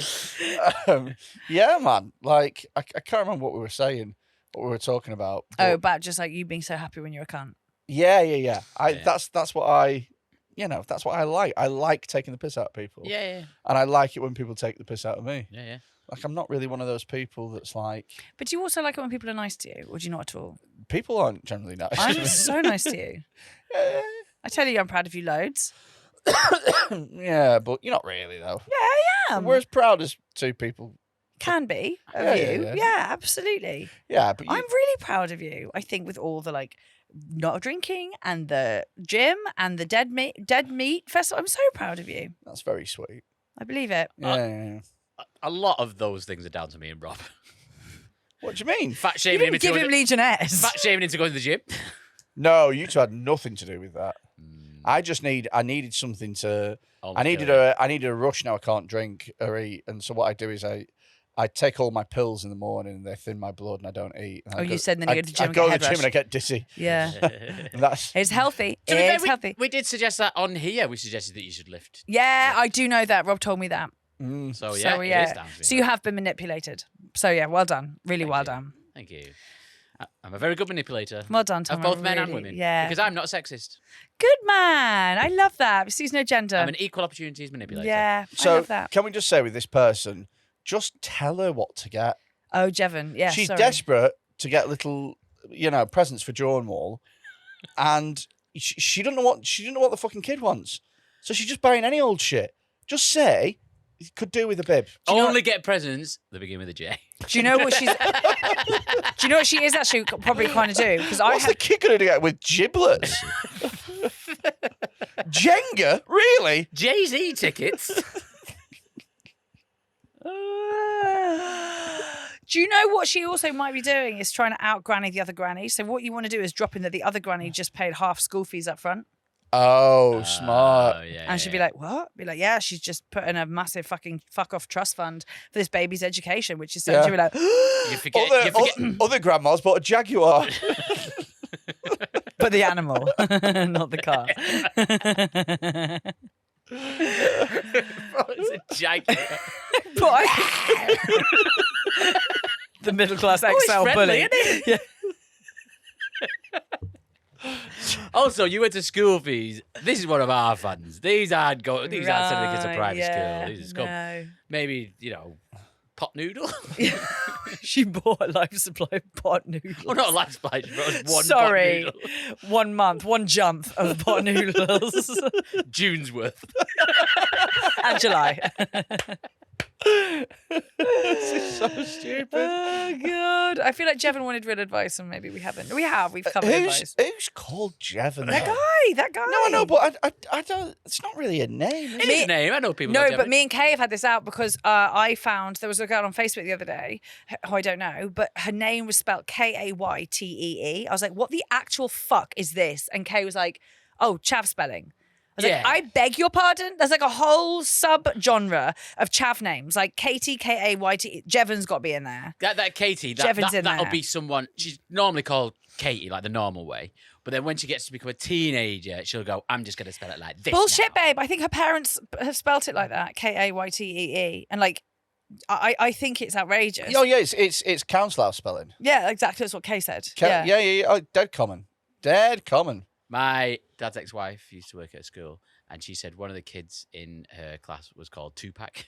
Yeah, man. Like, I can't remember what we were saying, what we were talking about. Oh, about just like you being so happy when you're a cunt. Yeah. That's what I, that's what I like. I like taking the piss out of people. Yeah. And I like it when people take the piss out of me. Yeah. Like, I'm not really one of those people that's like... But do you also like it when people are nice to you, or do you not at all? People aren't generally nice. I'm so nice to you. I tell you I'm proud of you loads. Yeah, but you're not really, though. Yeah, I am. We're as proud as two people. Can be of you. Yeah, absolutely. Yeah, but I'm really proud of you. I think with all the like not drinking and the gym and the dead meat festival, I'm so proud of you. That's very sweet. I believe it. Yeah. A lot of those things are down to me and Rob. What do you mean? Fat You shaming didn't give him Legionnaires. Fat shaming into going to the gym. No, you two had nothing to do with that. I needed something to. I needed a rush. Now I can't drink or eat, and so what I do is I take all my pills in the morning and they thin my blood and I don't eat. You said then you go to the gym. I go to the gym and I get dizzy. Yeah, that's it's healthy. It's healthy. We did suggest that on here. We suggested that you should lift. Yeah, I do know that. Rob told me that. So yeah, it is down to me. So you have been manipulated. So yeah, well done. Really well done. Thank you. I'm a very good manipulator. Well done, Tom. Of both men and women. Yeah. Because I'm not sexist. Good man. I love that. Sees no gender. I'm an equal opportunities manipulator. Yeah, so I love that. Can we just say with this person, just tell her what to get. Oh, Jevon. Yeah, she's desperate to get little, presents for Jornwall, and she doesn't know what the fucking kid wants, so she's just buying any old shit. Just say it could do with a bib. Only get presents that begin with a J. Do you know what she's? Do you know what she is actually probably trying to do? Because What's the kid going to get with giblets? Jenga? Really? Jay-Z tickets. Do you know what she also might be doing is trying to out-granny the other granny? So what you want to do is drop in that the other granny just paid half school fees up front. Oh, smart. And she'd be like, what? Be like, yeah, she's just put in a massive fucking fuck-off trust fund for this baby's education, which is essentially like... You forget... Other grandmas bought a Jaguar. But the animal, not the car. It's a Jaguar. The middle-class XL bully. Isn't it? Yeah. Also, you went to school fees. This is one of our funds. These aren't sending the kids to private school. These are maybe, pot noodle. She bought a life supply of pot noodles. Well, not a life supply, but one Sorry. pot noodle. 1 month, one jump of pot noodles. June's worth. And July. This is so stupid. Oh God! I feel like Jevon wanted real advice, and maybe we haven't. We have. We've covered advice. Who's called Jevon? That guy. No, I know, but I don't. It's not really a name. It is a name. I know people. No, called but Jevon. me and Kay have had this out because I found there was a girl on Facebook the other day who I don't know, but her name was spelled Kaytee. I was like, what the actual fuck is this? And Kay was like, oh, Chav spelling. I was like, I beg your pardon? There's like a whole sub-genre of chav names, like Katie, Kayt. Jevon's got to be in there. That Katie, that'll be someone, she's normally called Katie, like the normal way. But then when she gets to become a teenager, she'll go, I'm just going to spell it like this. Bullshit, now. babe. I think her parents have spelt it like that, Kaytee. And like, I think it's outrageous. Oh, yeah, it's council house spelling. Yeah, exactly. That's what Kay said. Yeah. Oh, dead common. Dead common. My dad's ex-wife used to work at a school, and she said one of the kids in her class was called Tupac.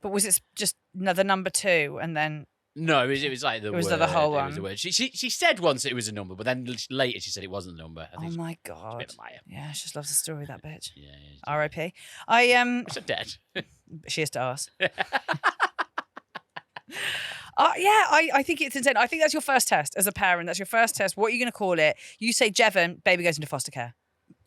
But was it just the number 2 and then... No, it was like the word. Was the whole one? It was a word. She said once it was a number, but then later she said it wasn't a number. I think oh my God. It's a bit of Maya. Yeah, she just loves the story, that bitch. Yeah. R.I.P. She's dead. She is to us. I think it's insane. I think that's your first test as a parent. That's your first test. What are you going to call it? You say Jevon, baby goes into foster care.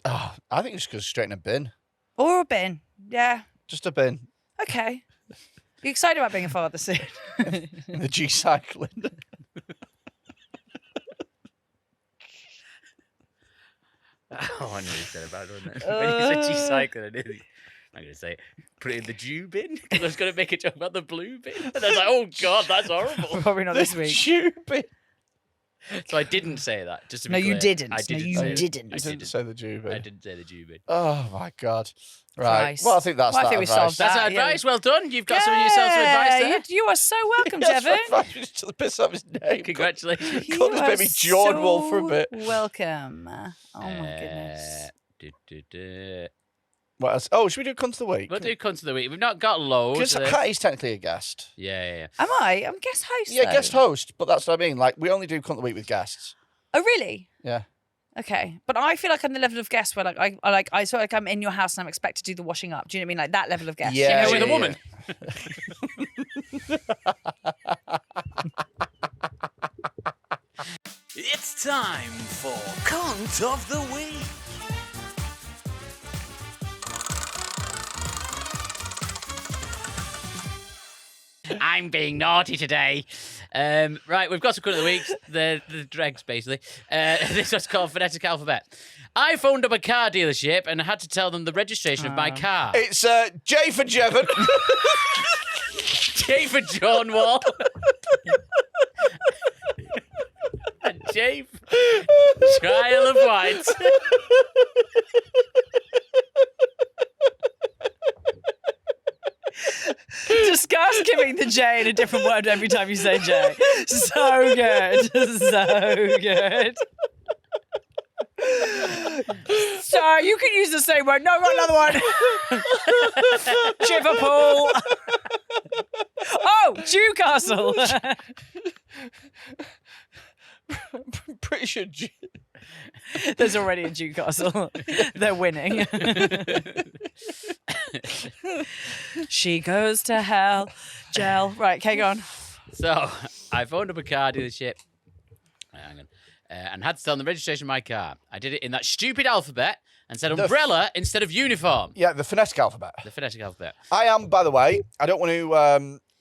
Oh, I think it just goes straight in a bin. Or a bin. Yeah. Just a bin. Okay. Are you excited about being a father soon? The G-cycling. Oh, I know you said about it, wasn't it? When you said G-cycling, I knew I'm going to say, put it in the Jew bin, because I was going to make a joke about the blue bin. And I was like, oh, God, that's horrible. Probably not this week. Jew bin. So I didn't say that, just to be No, clear. you didn't. I didn't No, you say didn't. I You didn't say the Jew bin. I didn't say the Jew bin. Oh, my God. Right. Christ. Well, I think that's Well, I that think we advice. solved That's that, our advice. Well done. You've got some of yourself some advice there. You are so welcome, Yes, Jevon. advice was to the piss off his name. Congratulations. You Called this are baby Jornwall for a bit. Welcome. Oh, my goodness. What else? Oh, should we do Cunt of the Week? We'll do Cunt of the Week. We've not got loads. Because Hatty's technically a guest. Yeah. Am I? I'm guest host. Yeah, though. guest host, but that's what I mean. Like, we only do Cunt of the Week with guests. Oh, really? Yeah. Okay, but I feel like I'm the level of guest where I feel like I'm in your house and I'm expected to do the washing up. Do you know what I mean? Like that level of guest. Yeah, you know, with a woman. It's time for Cunt of the Week. I'm being naughty today. Right, we've got some Cunt of the Week. The dregs, basically. This was called Phonetic Alphabet. I phoned up a car dealership and had to tell them the registration of my car. It's J for Jevon. J for Jornwall. And J for Trial of White. Discuss giving the J in a different word every time you say J. So good. So good. So you can use the same word. No, I've got another one. Liverpool. Oh, Newcastle. I'm pretty sure There's already a Newcastle. They're winning. She goes to hell. Gel. Right, okay, go on. So I phoned up a car dealership. Hang on. And had to tell them the registration of my car. I did it in that stupid alphabet and said umbrella instead of uniform. Yeah, the phonetic alphabet. The phonetic alphabet. I am, by the way, I don't want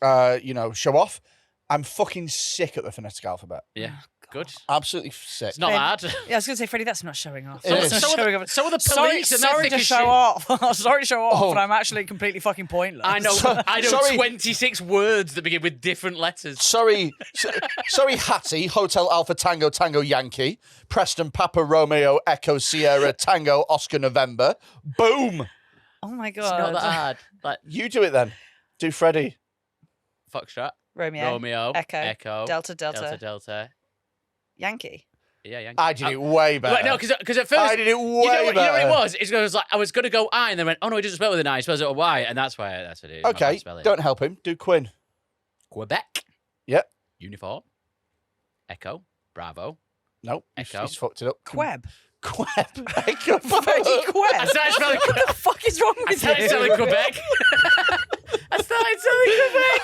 to, show off. I'm fucking sick at the phonetic alphabet. Yeah, good. Absolutely sick. It's not hard. Yeah, I was going to say, Freddie, that's not showing off. So are the police. Sorry to show off. Sorry to show off, but I'm actually completely fucking pointless. I know. I know 26 words that begin with different letters. Sorry, Hatty, Hotel Alpha Tango Tango Yankee, Preston Papa Romeo Echo Sierra Tango Oscar November. Boom. Oh my God. It's not that hard. Like, you do it then. Do Freddie. Foxtrot. Romeo. Echo. Delta. Yankee. Yeah, Yankee. I did it way better. Right, no, because at first I did it way better. You know what it was? It was like I was going to go I, and then went, oh no, it doesn't spell with an I, it spells with a Y, and that's what it is. Okay, don't help him. Do Quinn. Quebec. Yep. Uniform. Echo. Bravo. Nope. Echo. He's fucked it up. Queb. Echo. Freddie Quinn. I started spelling. What the fuck is wrong with you? I started spelling Quebec. I started spelling Quebec.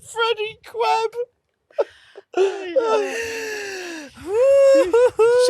Freddie Queb. So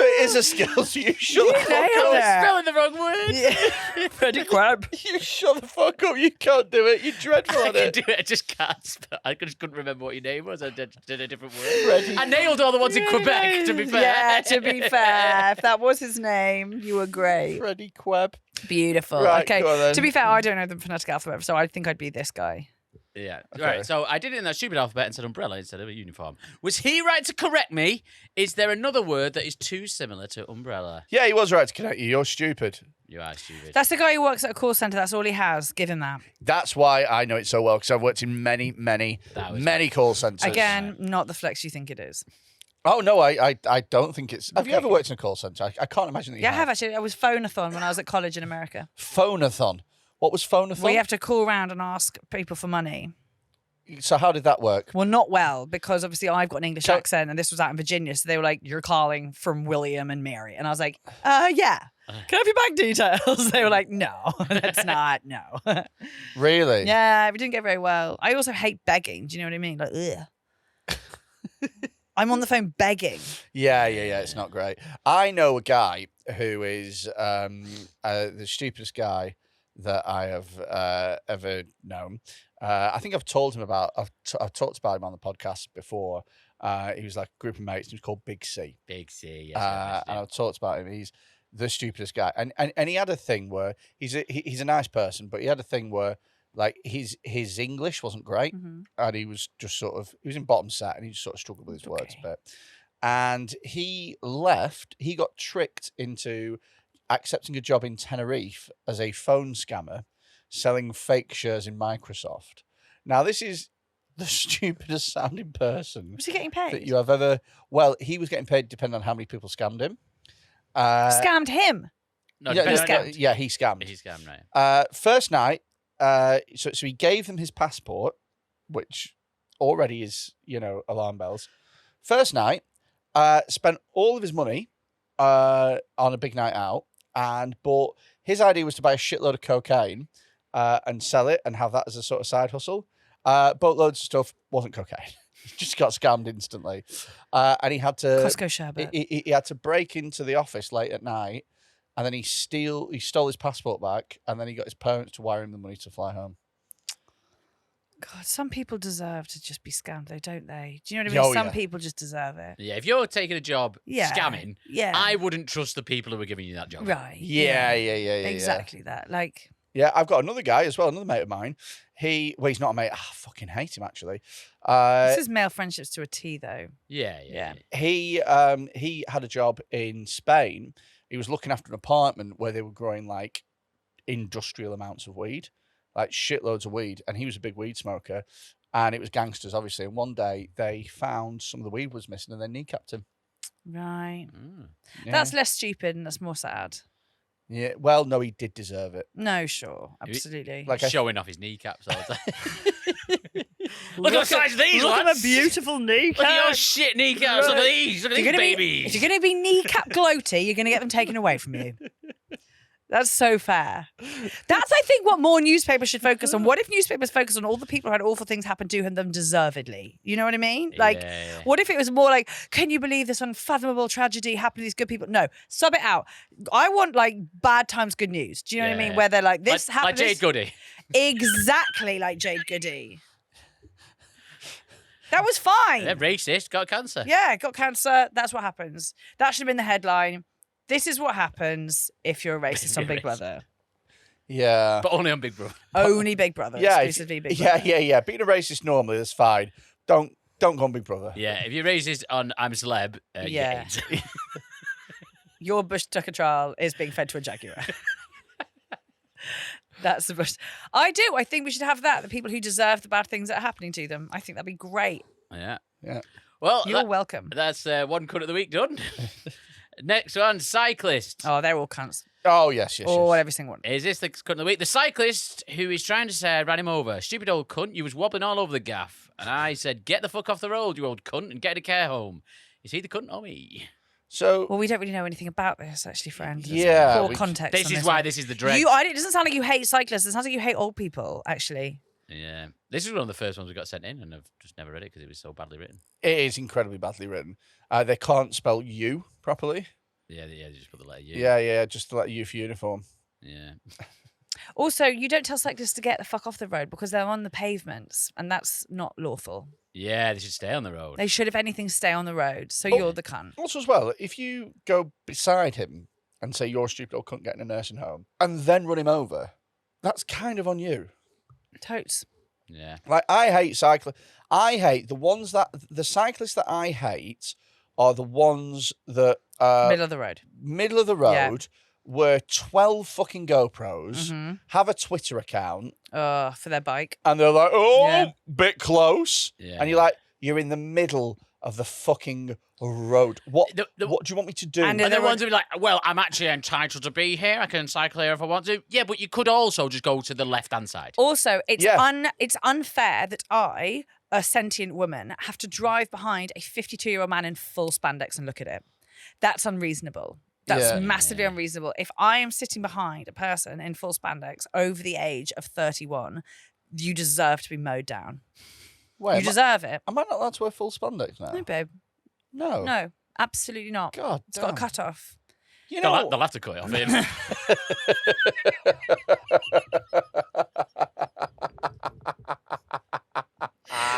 it is a skill, so you shut the fuck I was up. spelling the wrong word. Yeah. Freddie Queb. You shut the fuck up. You can't do it. You're dreadful I at can it. do it. I just can't spell. I just couldn't remember what your name was. I did a different word. I nailed all the ones in Quebec, to be fair. Yeah, to be fair. If that was his name, you were great. Freddie Queb. Beautiful. Right, okay. go on then. To be fair, I don't know the phonetic alphabet, so I think I'd be this guy. Yeah. Okay. Right. So I did it in that stupid alphabet and said umbrella instead of a uniform. Was he right to correct me? Is there another word that is too similar to umbrella? Yeah, he was right to connect you. You're stupid. You are stupid. That's the guy who works at a call centre. That's all he has. Give him that. That's why I know it so well, because I've worked in many call centres. Again, not the flex you think it is. Oh, no, I don't think it's... Have you ever worked in a call centre? I can't imagine that you Yeah, I have actually. I was phonathon when I was at college in America. Phonathon. What was phonathon? We have to call around and ask people for money. So how did that work? Well, not well, because obviously I've got an English accent and this was out in Virginia. So they were like, you're calling from William and Mary. And I was like, yeah. Can I have your bank details? They were like, no, that's not, no. Really? Yeah, we didn't get very well. I also hate begging. Do you know what I mean? Like, ugh. I'm on the phone begging. Yeah, it's not great. I know a guy who is the stupidest guy that I have ever known. I think I've told him about. I've talked about him on the podcast before. He was like a group of mates. He was called Big C. Big C. Yes. And I've talked about him. He's the stupidest guy. And he had a thing where he's a nice person, but he had a thing where like his English wasn't great, and he was just he was in bottom set, and he just sort of struggled with his words a bit. And he left. He got tricked into accepting a job in Tenerife as a phone scammer, selling fake shares in Microsoft. Now, this is the stupidest sounding person. Was he getting paid? That you have ever... Well, he was getting paid depending on how many people scammed him. Scammed him? No, yeah, he scammed. Yeah, he scammed. He scammed, right. First night, so he gave them his passport, which already is, alarm bells. First night, spent all of his money on a big night out, and bought... His idea was to buy a shitload of cocaine and sell it and have that as a sort of side hustle. Bought loads of stuff, wasn't cocaine. Just got scammed instantly. And he had to... Costco sherbet. He had to break into the office late at night, and then he stole his passport back, and then he got his parents to wire him the money to fly home. God, some people deserve to just be scammed, though, don't they? Do you know what I mean? Some people just deserve it. Yeah, if you're taking a job scamming, yeah. I wouldn't trust the people who are giving you that job. Right. Yeah. Exactly that. Like... Yeah, I've got another guy as well, another mate of mine. He's not a mate. I fucking hate him, actually. This is male friendships to a T, though. Yeah. He had a job in Spain. He was looking after an apartment where they were growing, like, industrial amounts of weed, like shitloads of weed. And he was a big weed smoker. And it was gangsters, obviously. And one day they found some of the weed was missing and they kneecapped him. Right. Yeah. That's less stupid and that's more sad. Yeah, well, no, he did deserve it. No, sure. Absolutely. Like showing off his kneecaps all the time. Look at the size of these, Look at lads. my beautiful kneecap. Look at your shit kneecaps. Look at these. Look at these babies. If you're going to be kneecap gloaty, you're going to get them taken away from you. That's so fair. That's, I think, what more newspapers should focus on. What if newspapers focus on all the people who had awful things happen to them deservedly? You know what I mean? Like, what if it was more like, can you believe this unfathomable tragedy happened to these good people? No, sub it out. I want, like, bad times, good news. Do you know what I mean? Where they're like, this happened. Like Jade Goody. Exactly like Jade Goody. That was fine. Yeah, racist, got cancer. Yeah, got cancer. That's what happens. That should have been the headline. This is what happens if you're a racist on Big Brother. Yeah. But only on Big Brother. Only Big Brother. Yeah, Exclusively Big Brother. yeah. Being a racist normally, that's fine. Don't go on Big Brother. Yeah, if you're racist on I'm a Celeb, Yeah. Your Bush Tucker trial is being fed to a jaguar. That's the Bush. I do. I think we should have that. The people who deserve the bad things that are happening to them. I think that'd be great. Yeah. Yeah. Well, You're welcome. That's one cut of the week done. Next one, cyclist. Oh, they're all cunts. Oh, yes. Oh, every single one. Is this the cut of the week? The cyclist who is trying to say ran him over. Stupid old cunt. You was wobbling all over the gaff. And I said, get the fuck off the road, you old cunt, and get in a care home. Is he the cunt or me? So, well, we don't really know anything about this, actually, friend. There's Yeah, poor we- context. This on is this why one. this is the dregs. It doesn't sound like you hate cyclists. It sounds like you hate old people, actually. Yeah. This is one of the first ones we got sent in, and I've just never read it because it was so badly written. it is incredibly badly written. They can't spell you properly. Yeah, they just put the letter U. Yeah, just the letter U for uniform. Yeah. Also, you don't tell cyclists to get the fuck off the road because they're on the pavements, and that's not lawful. Yeah, they should stay on the road. They should, if anything, stay on the road. So Oh. you're the cunt. Also, as well, if you go beside him and say you're a stupid old cunt getting a nursing home, and then run him over, that's kind of on you. Totes. Yeah. Like, I hate cyclists. I hate the cyclists that I hate are the ones that Middle of the road. Middle of the road, were 12 fucking GoPros, have a Twitter account, for their bike. and they're like, bit close. Yeah. And you're like, you're in the middle of the fucking road. What do you want me to do? And the ones who are like, well, I'm actually entitled to be here. I can cycle here if I want to. Yeah, but you could also just go to the left-hand side. Also, it's unfair that I, a sentient woman, have to drive behind a 52-year-old man in full spandex and look at it. That's unreasonable. That's massively unreasonable. If I am sitting behind a person in full spandex over the age of 31, you deserve to be mowed down. Wait, you deserve it. Am I not allowed to wear full spandex now? No, babe. No. No, absolutely not. God, it's got a cut off. You know, They'll have to cut it off him.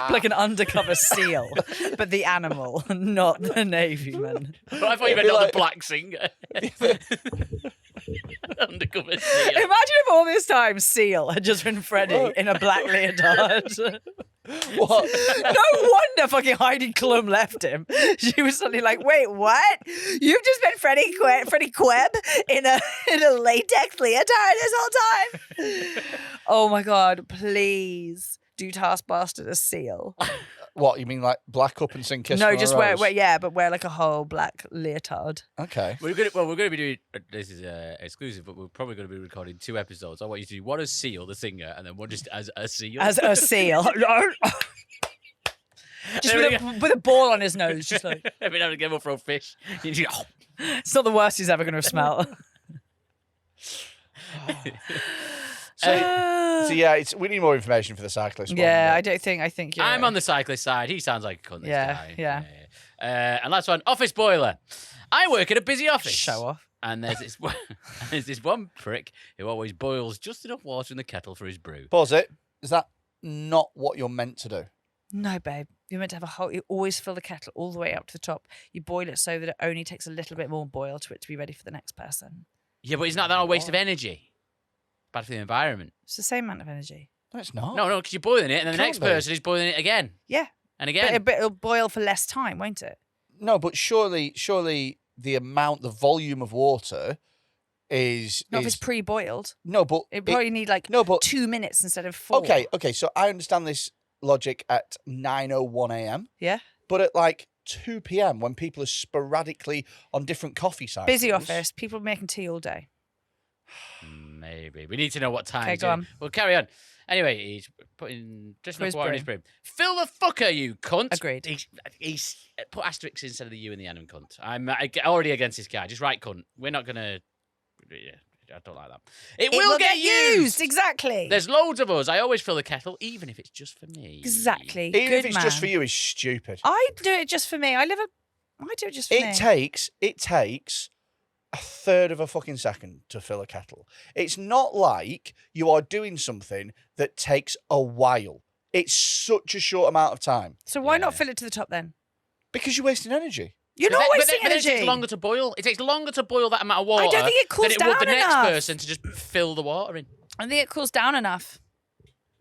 Like an undercover seal, but the animal, not the navyman. But I thought you meant not the black singer. Undercover seal. Imagine if all this time Seal had just been Freddy in a black leotard. What? No wonder fucking Heidi Klum left him. She was suddenly like, wait, what? You've just been Freddy Quebb in a latex leotard this whole time? Oh my God, please do Taskmaster as Seal. What, you mean like black up and sing Kiss No, from a just Rose? wear like a whole black leotard. Okay. We're gonna be doing this is exclusive, but we're probably gonna be recording 2 episodes. I want you to do one as Seal, the singer, and then one just as a seal. As a seal. Just with a ball on his nose, just like. Every now and again we'll throw fish. You just go, It's not the worst he's ever going to smell. So yeah, we need more information for the cyclist one. Yeah, but- I think you're I'm right. on the cyclist side. He sounds like a cunt, this guy. Yeah. And last one, office boiler. I work at a busy office. Show off. And there's this one prick who always boils just enough water in the kettle for his brew. Pause it. Is that not what you're meant to do? No, babe. You're meant to have you always fill the kettle all the way up to the top. You boil it so that it only takes a little bit more boil to it to be ready for the next person. Yeah, but it's not that a waste of energy. Bad for the environment. It's the same amount of energy. No, it's not. No, because you're boiling it, and then the Can't next be. person is boiling it again. Yeah. And again. But it'll boil for less time, won't it? No, but surely the volume of water is Not if it's pre-boiled. No, but It probably need like 2 minutes instead of 4. Okay, so I understand this logic at 9:01 a.m. Yeah. But at like 2 p.m. when people are sporadically on different coffee sites. Busy office. People making tea all day. Maybe. We need to know what time. Okay, go on. We'll carry on. Anyway, he's putting just For his enough water in his brim. Fill the fucker, you cunt. Agreed. He's put asterisks instead of the U in the end of cunt. I'm already against this guy. Just write cunt. We're not gonna. Yeah, I don't like that. It will get used. Exactly. There's loads of us. I always fill the kettle, even if it's just for me. Exactly. Even Good if it's man. just for you, is stupid. I do it just for me. I do it just for me. It takes a third of a fucking second to fill a kettle. It's not like you are doing something that takes a while. It's such a short amount of time. So why not fill it to the top then? Because you're wasting energy. You're not wasting But energy. it takes longer to boil. It takes longer to boil that amount of water. I don't think it cools than it would the down next enough. person to just fill the water in. I think it cools down enough.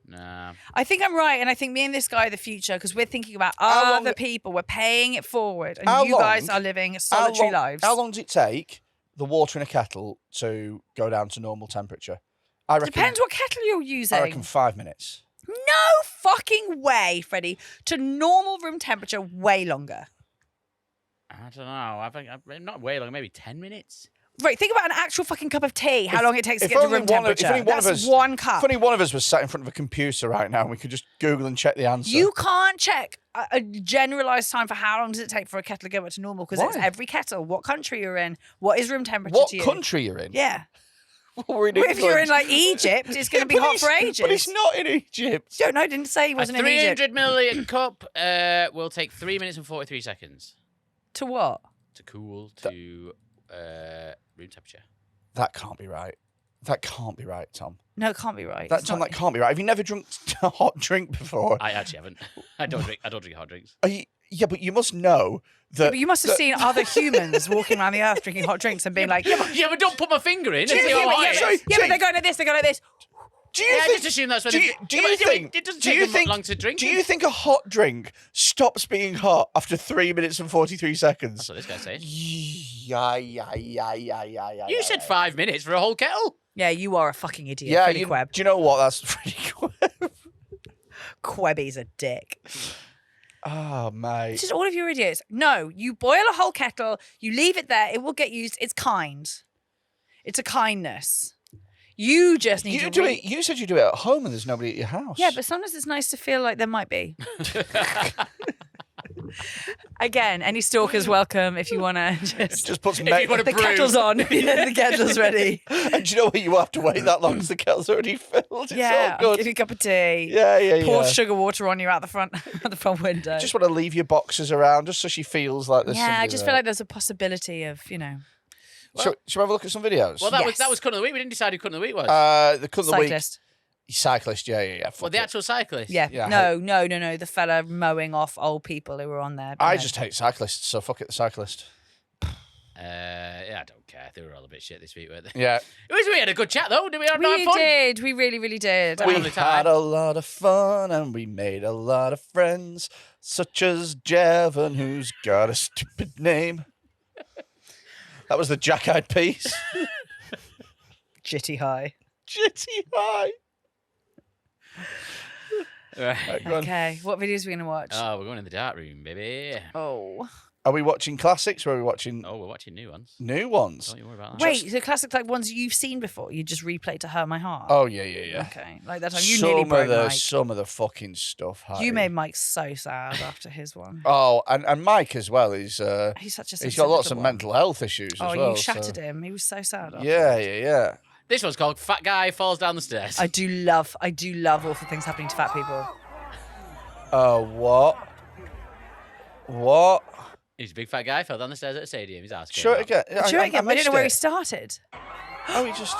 Nah. I think I'm right, and I think me and this guy are the future because we're thinking about How other people. We're paying it forward, and How you guys long- are living solitary lives. How long does it take the water in a kettle to go down to normal temperature? I reckon. Depends what kettle you're using. I reckon 5 minutes. No fucking way, Freddie. To normal room temperature, way longer. I don't know. I think not way long. Maybe 10 minutes. Right, think about an actual fucking cup of tea. How long it takes to If get to only room one of- if temperature. only one of That's us- one cup. If only one of us was sat in front of a computer right now and we could just Google and check the answer. You can't check a generalised time for how long does it take for a kettle to go back to normal because it's Why? every kettle, what country you're in, what is room temperature What to you. country you're in? Yeah. We're in Well, if you're in England. like Egypt, it's going to be But hot for it's- ages. But it's not in Egypt. Don't know. I didn't say he wasn't a in Egypt. 300 milliliter cup will take 3 minutes and 43 seconds To what? to cool to room temperature. That can't be right. That can't be right, Tom. No, it can't be right. That It's Tom, not- that can't be right. Have you never drunk a hot drink before? I actually haven't. I don't drink hot drinks. Are you, yeah, but you must know that. Yeah, but you must have that- seen other humans walking around the earth drinking hot drinks and being like, Yeah, but don't put my finger in and yeah, see how hot it is. but they're going like this, they're going like this. Do you Yeah, I think, just assume that's when do they- you, do Yeah, you but think? it doesn't do take you them think? long to drink. Do you think a hot drink stops being hot after 3 minutes and 43 seconds? That's what this guy's saying. Yeah. You said 5 minutes for a whole kettle. Yeah, you are a fucking idiot, Yeah, Freddie Quebb. do you know what? That's Freddy Quinne. Quebby's a dick. Oh, mate. It's just all of you are idiots. No, you boil a whole kettle, you leave it there, it will get used. It's kind. It's a kindness. You just need You to do it. You said you do it at home and there's nobody at your house. Yeah, but sometimes it's nice to feel like there might be. Again, any stalkers welcome if you want to just put some. the kettle's on. The kettle's ready. And do you know what? You have to wait that long because the kettle's already filled. It's Yeah, all I'll good. give you a cup of tea. Yeah. Pour sugar water on you out the front, out the front window. Just want to leave your boxes around just so she feels like there's. Yeah, I somebody just there. feel like there's a possibility of, Shall we have a look at some videos? Well, that was Cunt of the Week. We didn't decide who Cunt of the Week was. The Cunt of the Week. cyclist. Cyclist, yeah. Well, the actual cyclist. Yeah. Yeah, No. The fella mowing off old people who were on there. I just hate cyclists, so fuck it, the cyclist. Yeah, I don't care. They were all a bit shit this week, weren't they? Yeah. We had a good chat, though. Did we have We fun? did. We really, really did. Well, We lovely time. had a lot of fun and we made a lot of friends, such as Javon, who's got a stupid name. That was the Jack-Eyed Peas. Jitty high. Jitty high. Right. Go on. Okay, what videos are we going to watch? Oh, we're going in the dark room, baby. Oh. Are we watching classics or are we watching Oh, we're watching new ones. new ones? Don't you worry about that. Wait, the classics like ones you've seen before, you just replay to hurt my heart? Oh, yeah. Okay, like that time you nearly broke Mike. Some of the fucking stuff. Harry. You made Mike so sad after his one. Oh, and Mike as well. He's He's such a he's got lots of sensitive mental health issues Oh, as well. you shattered him. He was so sad. After. Yeah. This one's called Fat Guy Falls Down the Stairs. I do love awful things happening to fat people. What? What? He's a big fat guy, fell down the stairs at a stadium. He's asking. Show it again. Show it again. I didn't know where he missed it. started. Oh, he just.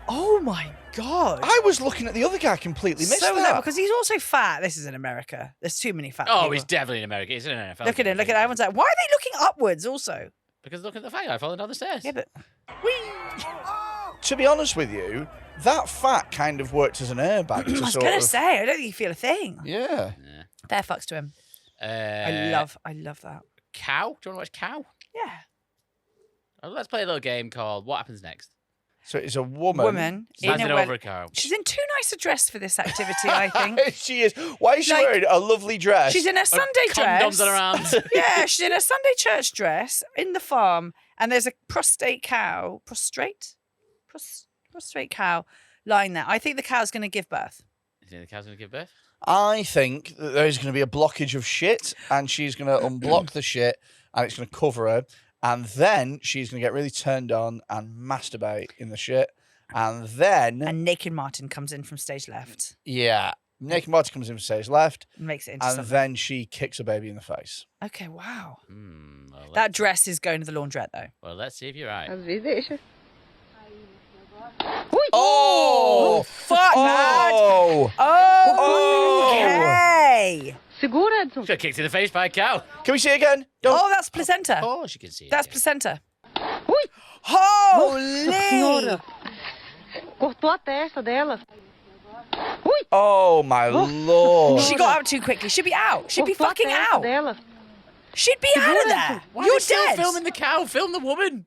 Oh my god! I was looking at the other guy. Completely missed so that. because he's also fat. This is in America. There's too many fat Oh, people. he's definitely in America. He's in an NFL. Look at him. Look at everyone's like, why are they looking upwards? Also, Because look at the fat guy falling down the stairs. yeah, but To be honest with you, that fat kind of worked as an airbag. To I was sort gonna of, say, I don't think you feel a thing. Yeah. Fair fucks to him. I love that. Cow. Do you want to watch Cow? Yeah. Oh, let's play a little game called What Happens Next. So it's a woman. Woman in Standing a over a cow. She's in too nice a dress for this activity, I think. She is. Why is she Like, wearing a lovely dress? She's in a Sunday dress. Condoms on her arms. Yeah, she's in a Sunday church dress in the farm, and there's a prostrate cow lying there. I think the cow's going to give birth. You think the cow's going to give birth? I think that there's going to be a blockage of shit, and she's going to unblock the shit, and it's going to cover her, and then she's going to get really turned on and masturbate in the shit, and then... And Naked Martin comes in from stage left. Yeah. Naked Martin comes in from stage left. And makes it into and something. then she kicks a baby in the face. Okay, wow. Well, That dress is going to the laundrette, though. Well, let's see if you're right. Oh! Fuck, lad! Oh! Okay! She got kicked in the face by a cow. Can we see it again? Oh, that's placenta. Of course you can see it. That's placenta. Holy! Oh, my Lord. She got out too quickly. She'd be out. She'd be fucking out. She'd be out of there. Why You're are they still dead. filming the cow? Film the woman.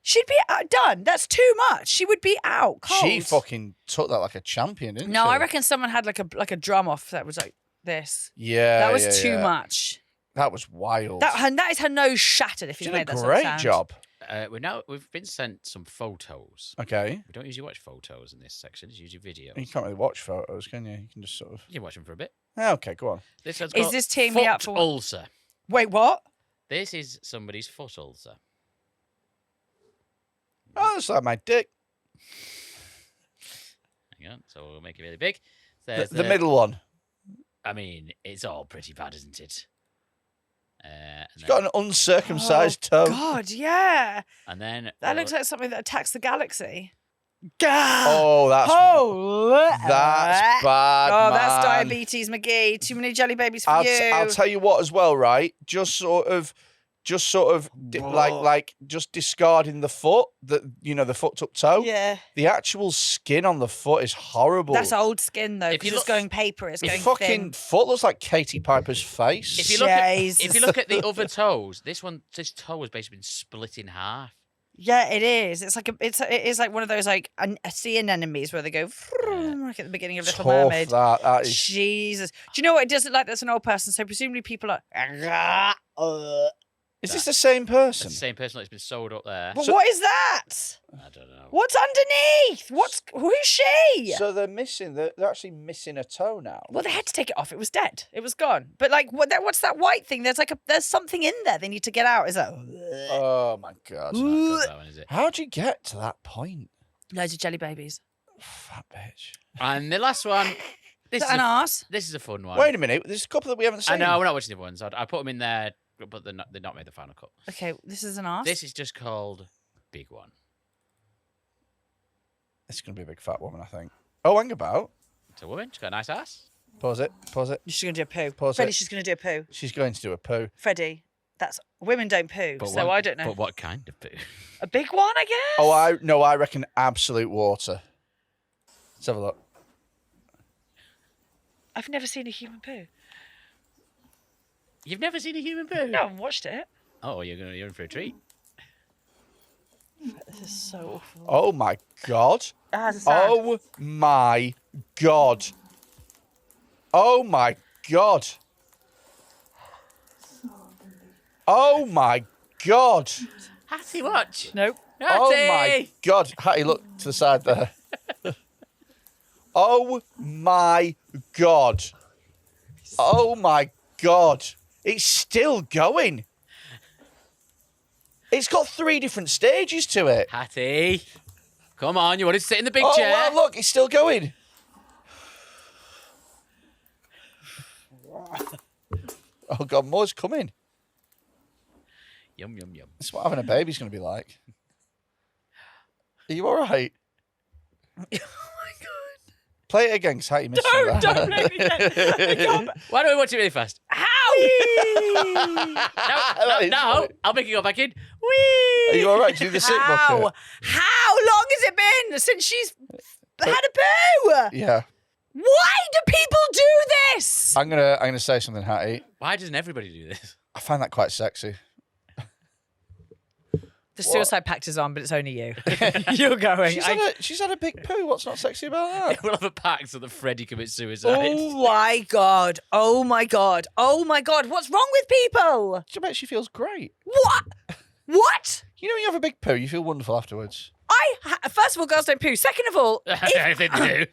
She'd be done. That's too much. She would be out. Cold. She fucking took that like a champion, didn't she? No, I reckon someone had like a drum off that was like this. Yeah, That was too much. That was wild. That is her nose shattered if She you did made a that sort of great sound. job. We've been sent some photos. Okay. We don't usually watch photos in this section. It's usually videos. You can't really watch photos, can you? You can just sort of... You can watch them for a bit. Yeah, okay, go on. This one's Is got this teeing me up foot for- ulcer. Wait, what? This is somebody's foot ulcer. Oh, that's like my dick. Hang on, so we'll make it really big. The middle one. I mean, it's all pretty bad, isn't it? She's got an uncircumcised toe. God, yeah. And then That looks like something that attacks the galaxy. Oh, that's bad. Oh, that's man. diabetes, McGee. Too many jelly babies for you. I'll tell you what as well, right? Just sort of just discarding the foot, the foot up toe. Yeah. The actual skin on the foot is horrible. That's old skin though, If because you it's look- going paper. It's The going fucking thin. foot looks like Katie Piper's face. if you look at the other toes, this toe has basically been split in half. Yeah, it is. It's like it is like one of those like sea anemones where they go like at the beginning of Little Tough, Mermaid. that is. Jesus. Do you know what? It doesn't like that's an old person. So presumably people are. Is this the same person? It's the same person that's been sewed up there. But what is that? I don't know. What's underneath? Who is she? So they're missing. They're actually missing a toe now. Well, they had to take it off. It was dead. It was gone. But like, what's that white thing? There's something in there. They need to get out. Is that? Oh my god! That one, is it? How'd you get to that point? Loads of jelly babies. Fat bitch. And the last one. Is that an arse? This is a fun one. Wait a minute. There's a couple that we haven't seen. I know, we're not watching the other ones. I put them in there, but they're not made the final cut. Okay, this is an arse. This is just called Big One. It's gonna be a big fat woman, I think. Oh, hang about. It's a woman. She's got a nice ass. Pause it. Pause it. She's gonna do a poo. Pause Freddie, it. she's gonna do a poo. She's going to do a poo. Freddie, that's women don't poo, so I don't know. But what kind of poo? A big one, I guess. Oh, I reckon absolute water. Let's have a look. I've never seen a human poo. You've never seen a human poo? No, I haven't watched it. Oh, you're in for a treat. This is so awful. Oh my god. Has a sound. Oh my god. Oh my god. Oh my god. Hatty, watch. Nope. Oh my god. Hattie, look to the side there. Oh my god. Oh my god. It's still going. It's got 3 different stages to it. Hatty, come on, you want to sit in the big Oh, chair? wow, look, it's still going. Oh god, more's coming. Yum, yum, yum. That's what having a baby's going to be like. Are you all right? Oh my god. Play it again, because Hattie missed No, that. don't make me do it. Why don't we watch it really fast? How? No, I'll make it go back in. Whee! Are you all right? Do the sit How? bucket. How long has it been since she's had a poo? Yeah. Why do people do this? I'm gonna say something, Hattie. Why doesn't everybody do this? I find that quite sexy. The suicide pact is on, but it's only you. You're going. She's had a big poo. What's not sexy about that? We'll have a pact so that Freddy commits suicide. Oh my god. Oh my god. Oh my god. What's wrong with people? I bet she feels great. What? What? You know when you have a big poo, you feel wonderful afterwards. First of all, girls don't poo. Second of all, I think they do.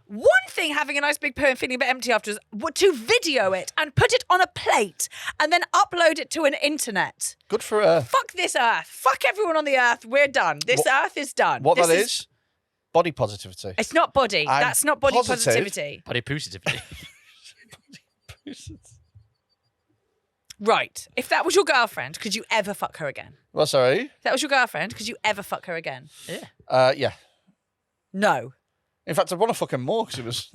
one thing having a nice big poo and feeling a bit empty afterwards, to video it and put it on a plate and then upload it to an internet. Good for Earth. Fuck this Earth. Fuck everyone on the Earth. We're done. This Earth is done. What this that is? Body positivity. It's not body. I'm That's not body positive. positivity. Body positivity. Right. If that was your girlfriend, could you ever fuck her again? Well, sorry. If that was your girlfriend, could you ever fuck her again? Yeah. Yeah. No. In fact, I'd want to fuck him more because it was.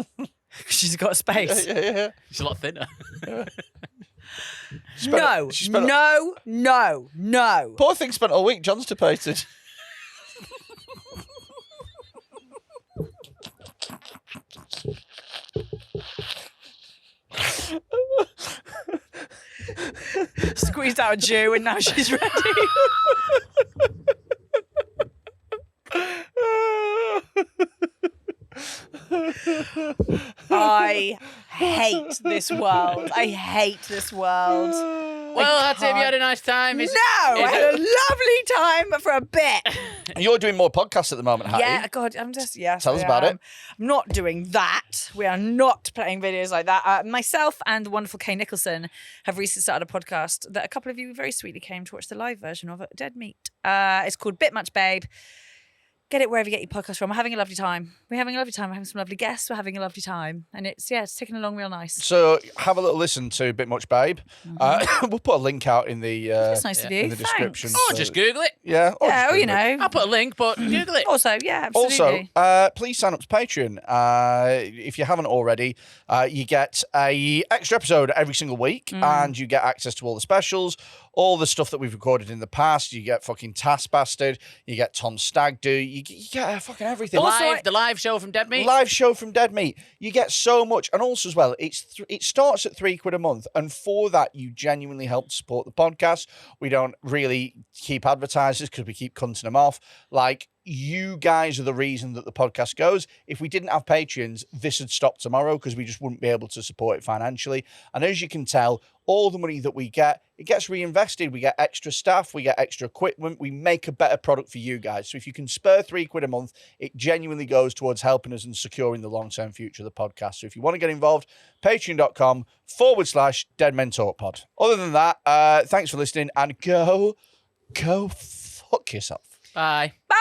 She's got a space. Yeah. She's a lot thinner. No. Poor thing spent all week constipated. Squeezed out a Jew and now she's ready. I hate this world. I hate this world. Well, Hatty, have you had a nice time? No, I had a lovely time for a bit. You're doing more podcasts at the moment, Hatty. Yeah, God, I'm just, yes. Tell us about it. I'm not doing that. We are not playing videos like that. Myself and the wonderful Kay Nicholson have recently started a podcast that a couple of you very sweetly came to watch the live version of it, Dead Meat. It's called Bit Much Babe. Get it wherever you get your podcast from. We're having a lovely time. We're having some lovely guests. We're having a lovely time. And it's ticking along real nice. So have a little listen to Bit Much Babe. We'll put a link out in the That's nice of you. in the description. Or just Google it. Yeah. Or just Google it. I'll put a link, but Google it. Also, yeah, absolutely. Also, please sign up to Patreon. If you haven't already, you get a extra episode every single week, and you get access to all the specials, all the stuff that we've recorded in the past. You get fucking Task Bastard. You get Tom Stag Do. You get fucking everything. The live show from Dead Meat. Live show from Dead Meat. You get so much, and also as well, it starts at £3 a month, and for that you genuinely help to support the podcast. We don't really keep advertisers because we keep cunting them off. Like, you guys are the reason that the podcast goes. If we didn't have Patreons, this would stop tomorrow because we just wouldn't be able to support it financially. And as you can tell, all the money that we get, it gets reinvested. We get extra staff, we get extra equipment, we make a better product for you guys. So if you can spare £3 a month, it genuinely goes towards helping us and securing the long-term future of the podcast. So if you want to get involved, patreon.com/Dead Men Talk Pod. Other than that, thanks for listening, and go fuck yourself. Bye. Bye.